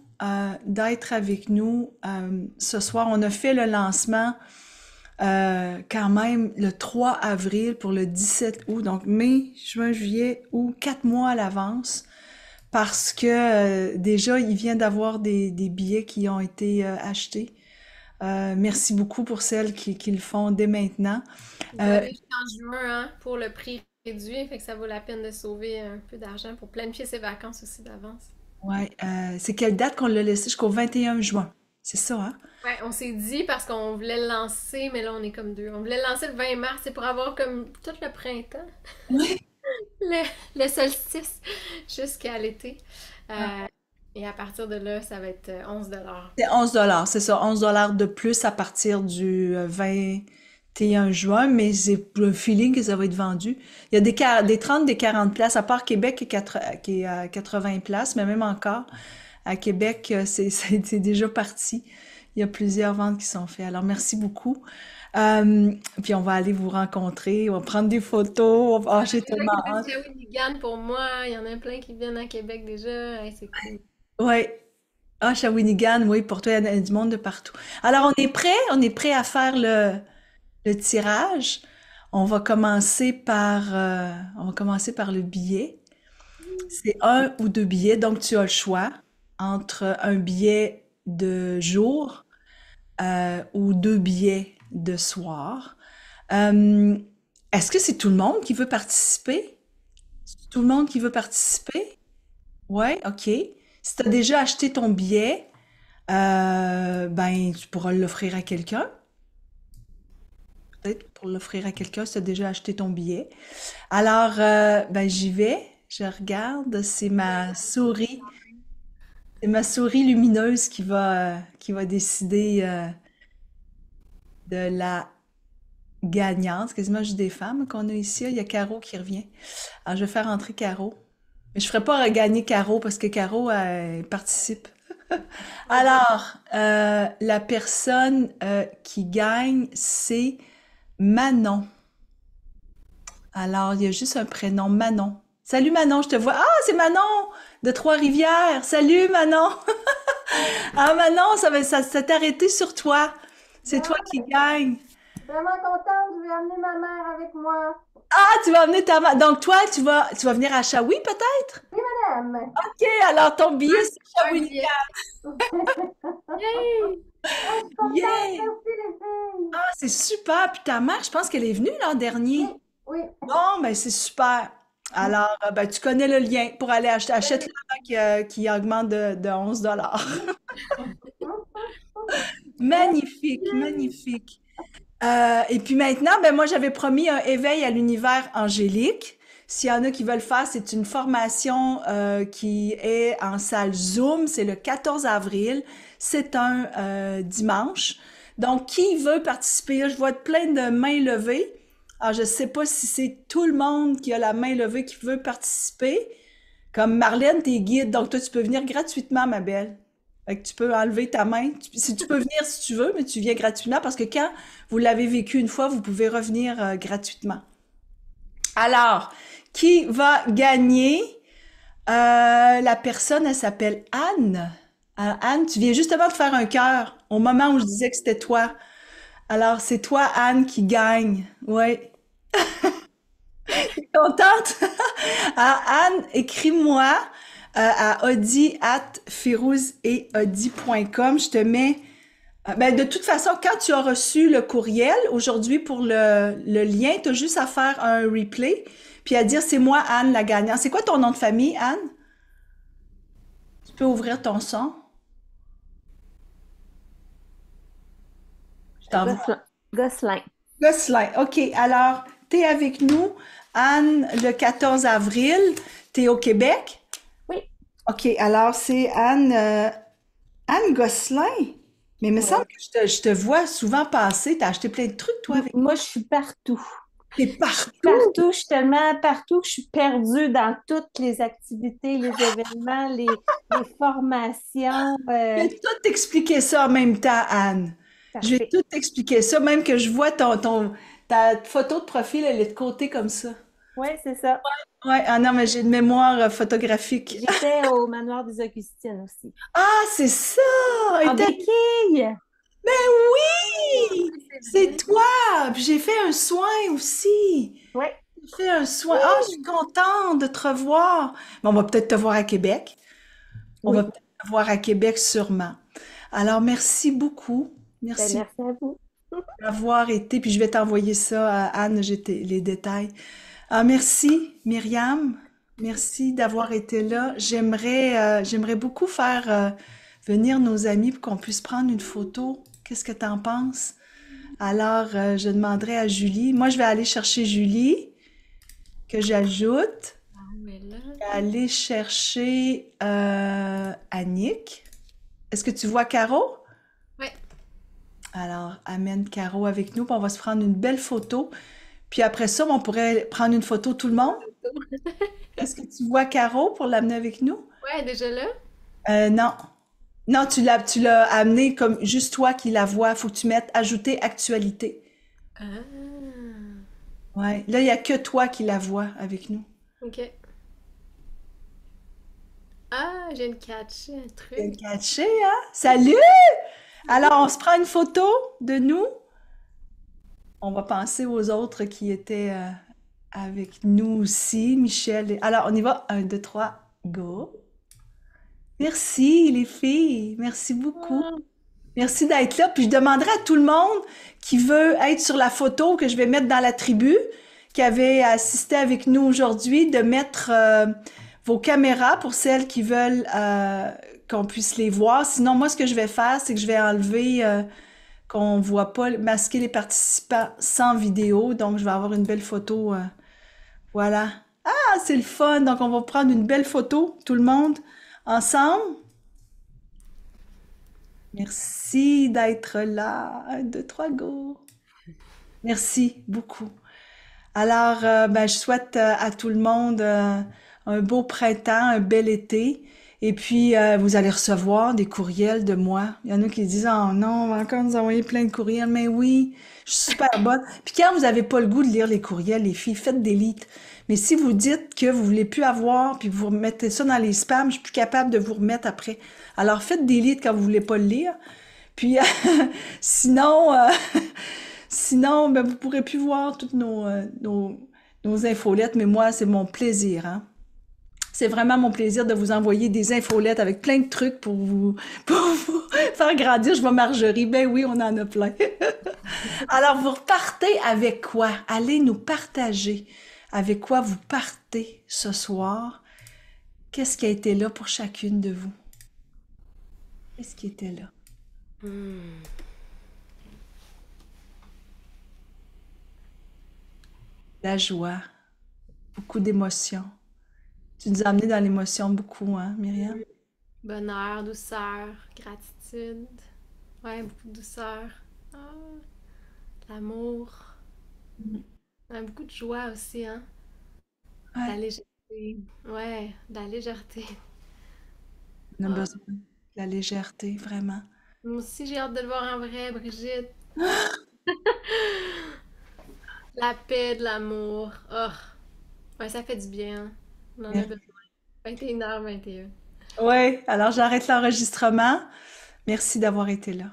d'être avec nous ce soir. On a fait le lancement quand même le 3 avril pour le 17 août, donc mai, juin, juillet, août, 4 mois à l'avance, parce que déjà, il vient d'avoir des billets qui ont été achetés. Merci beaucoup pour celles qui le font dès maintenant. Vous avez jusqu'en juin hein, pour le prix réduit, fait que ça vaut la peine de sauver un peu d'argent pour planifier ses vacances aussi d'avance. Ouais, c'est quelle date qu'on l'a laissé jusqu'au 21 juin? C'est ça, hein? Ouais, on s'est dit parce qu'on voulait le lancer, mais là on est comme deux. On voulait le lancer le 20 mars, c'est pour avoir comme tout le printemps, Oui. le solstice jusqu'à l'été. Et à partir de là, ça va être 11 $. C'est 11 $, c'est ça, 11 $ de plus à partir du 21 juin, mais j'ai le feeling que ça va être vendu. Il y a des 30, des 40 places, à part Québec qui est à 80 places, mais même encore, à Québec, c'est déjà parti. Il y a plusieurs ventes qui sont faites. Alors, merci beaucoup. Puis on va aller vous rencontrer, on va prendre des photos. Ah, j'ai Il y en a tellement qui viennent hâte. de Shawinigan pour moi, il y en a plein qui viennent à Québec déjà. Hey, c'est cool. Ouais. Ah, Shawinigan, oui, pour toi, il y a du monde de partout. Alors, on est prêt à faire le tirage. On va commencer par le billet. C'est un ou deux billets, donc tu as le choix entre un billet de jour ou deux billets de soir. Euh, Est-ce que c'est tout le monde qui veut participer? C'est tout le monde qui veut participer? Ouais, ok. Si tu as déjà acheté ton billet, ben tu pourras l'offrir à quelqu'un. Peut-être pour l'offrir à quelqu'un si tu as déjà acheté ton billet. Alors, ben j'y vais. Je regarde, c'est ma souris lumineuse qui va décider de la gagnante. C'est quasiment juste des femmes qu'on a ici. Il y a Caro qui revient. Alors, je vais faire entrer Caro. Mais je ferai pas gagner Caro parce que Caro, elle participe. Alors, la personne qui gagne, c'est Manon. Alors, il y a juste un prénom, Manon. Salut Manon, je te vois. Ah, c'est Manon de Trois-Rivières. Salut Manon. Ah Manon, ça s'est arrêté sur toi. C'est toi qui gagne. Vraiment contente, je vais amener ma mère avec moi. Ah, tu vas amener ta main. Donc toi, tu vas venir à Shawi peut-être? Madame. Ok, alors ton billet c'est Un Shawinigan. billet. Yay! Ah, je suis contente, Yeah! merci les filles. Ah, c'est super. Puis ta mère, je pense qu'elle est venue l'an dernier. Oui, Bon, ben c'est super. Alors, ben, tu connais le lien pour aller acheter. Achète-le avant qu'il augmente de 11 $. Magnifique, magnifique. Et puis maintenant, ben moi j'avais promis un éveil à l'univers angélique. S'il y en a qui veulent faire, c'est une formation qui est en salle Zoom. C'est le 14 avril. C'est un dimanche. Donc, qui veut participer? Là, je vois plein de mains levées. Alors, je ne sais pas si c'est tout le monde qui a la main levée qui veut participer. Comme Marlène, t'es guide, donc toi, tu peux venir gratuitement, ma belle. Fait que tu peux enlever ta main. Si tu peux venir si tu veux, mais tu viens gratuitement parce que quand vous l'avez vécu une fois, vous pouvez revenir gratuitement. Alors, qui va gagner? La personne, elle s'appelle Anne. Anne, tu viens justement de faire un cœur au moment où je disais que c'était toi. Alors, c'est toi, Anne, qui gagne. Oui. Contente? Ah, Anne, écris-moi à audi@firouzeetaudi.com. Je te mets. Ben, de toute façon, quand tu as reçu le courriel aujourd'hui pour le lien, tu as juste à faire un replay, puis à dire c'est moi, Anne, la gagnante. C'est quoi ton nom de famille, Anne? Tu peux ouvrir ton son. Je t'envoie. Gosselin. Gosselin. Gosselin. OK. Alors, tu es avec nous, Anne, le 14 avril. Tu es au Québec? Oui. OK. Alors, c'est Anne, Anne Gosselin. Mais il me semble que je te vois souvent passer. Tu as acheté plein de trucs, toi, avec Moi, je suis partout. T'es partout. Partout, je suis tellement partout que je suis perdue dans toutes les activités, les événements, les formations. Je vais tout t'expliquer ça en même temps, Anne. Je vais Parfait. tout t'expliquer ça, même que je vois ta photo de profil, elle est de côté comme ça. Oui, c'est ça. Ouais, ah non, mais j'ai une mémoire photographique. J'étais au manoir des Augustines aussi. Ah, c'est ça! Elle En était- béquille! Oui! C'est toi! Puis j'ai fait un soin aussi. Oui. J'ai fait un soin. Ah, je suis contente de te revoir. Mais on va peut-être te voir à Québec. On Oui. va peut-être te voir à Québec sûrement. Alors, merci beaucoup. Ben, Merci merci à vous. d'avoir été. Puis je vais t'envoyer ça à Anne, les détails. Ah, merci, Myriam. Merci d'avoir été là. J'aimerais beaucoup faire venir nos amis pour qu'on puisse prendre une photo. Qu'est-ce que tu en penses? Alors, je demanderai à Julie. Moi, je vais aller chercher Julie, que j'ajoute. Mais là, Je vais aller chercher Annick. Est-ce que tu vois Caro? ouais. Alors, amène Caro avec nous, puis on va se prendre une belle photo. Puis après ça, on pourrait prendre une photo tout le monde. Est-ce que tu vois Caro pour l'amener avec nous? Ouais, déjà là? Non. Non, tu l'as amené comme juste toi qui la vois. Faut que tu mettes ajouter actualité. Ah, Ouais. Là, il n'y a que toi qui la vois avec nous. ok. Ah, j'ai une catch, un Bien truc. catché, hein? Salut! Alors, on se prend une photo de nous. On va penser aux autres qui étaient avec nous aussi, Michel. Alors, on y va. Un, deux, trois, go. Merci, les filles. Merci beaucoup. Ah, Merci d'être là. Puis je demanderai à tout le monde qui veut être sur la photo que je vais mettre dans la tribu, qui avait assisté avec nous aujourd'hui, de mettre vos caméras pour celles qui veulent qu'on puisse les voir. Sinon, moi, ce que je vais faire, c'est que je vais enlever qu'on voit pas masquer les participants sans vidéo. Donc, je vais avoir une belle photo. Voilà. Ah, c'est le fun. Donc, on va prendre une belle photo, tout le monde, ensemble. Merci d'être là. Un, deux, trois, go. Merci beaucoup. Alors, ben, je souhaite à tout le monde un beau printemps, un bel été. Et puis, vous allez recevoir des courriels de moi. Il y en a qui disent, oh non, on va encore nous envoyer plein de courriels. Mais oui, je suis super bonne. Puis quand vous n'avez pas le goût de lire les courriels, les filles, faites delete. Mais si vous dites que vous voulez plus avoir, puis vous remettez ça dans les spams, je suis plus capable de vous remettre après. Alors, faites delete quand vous voulez pas le lire. Puis, sinon, sinon, ben, vous pourrez plus voir toutes nos infolettes, mais moi, c'est mon plaisir, hein. C'est vraiment mon plaisir de vous envoyer des infolettes avec plein de trucs pour vous faire grandir. Je vois Marjorie. Ben oui, on en a plein. Alors, vous repartez avec quoi? Allez nous partager avec quoi vous partez ce soir. Qu'est-ce qui a été là pour chacune de vous? Qu'est-ce qui était là? hmm. La joie, beaucoup d'émotions. Tu nous as amené dans l'émotion beaucoup, hein, Myriam? Bonheur, douceur, gratitude. Ouais, beaucoup de douceur. Ah, l'amour. Ouais, beaucoup de joie aussi, hein. De Ouais, la légèreté. Ouais, de la légèreté. on a Ah, besoin de la légèreté, vraiment. moi aussi, j'ai hâte de le voir en vrai, Brigitte. La paix, de l'amour. Oh, ouais, ça fait du bien, hein. On en a besoin. 21h21. Ouais, alors j'arrête l'enregistrement. Merci d'avoir été là.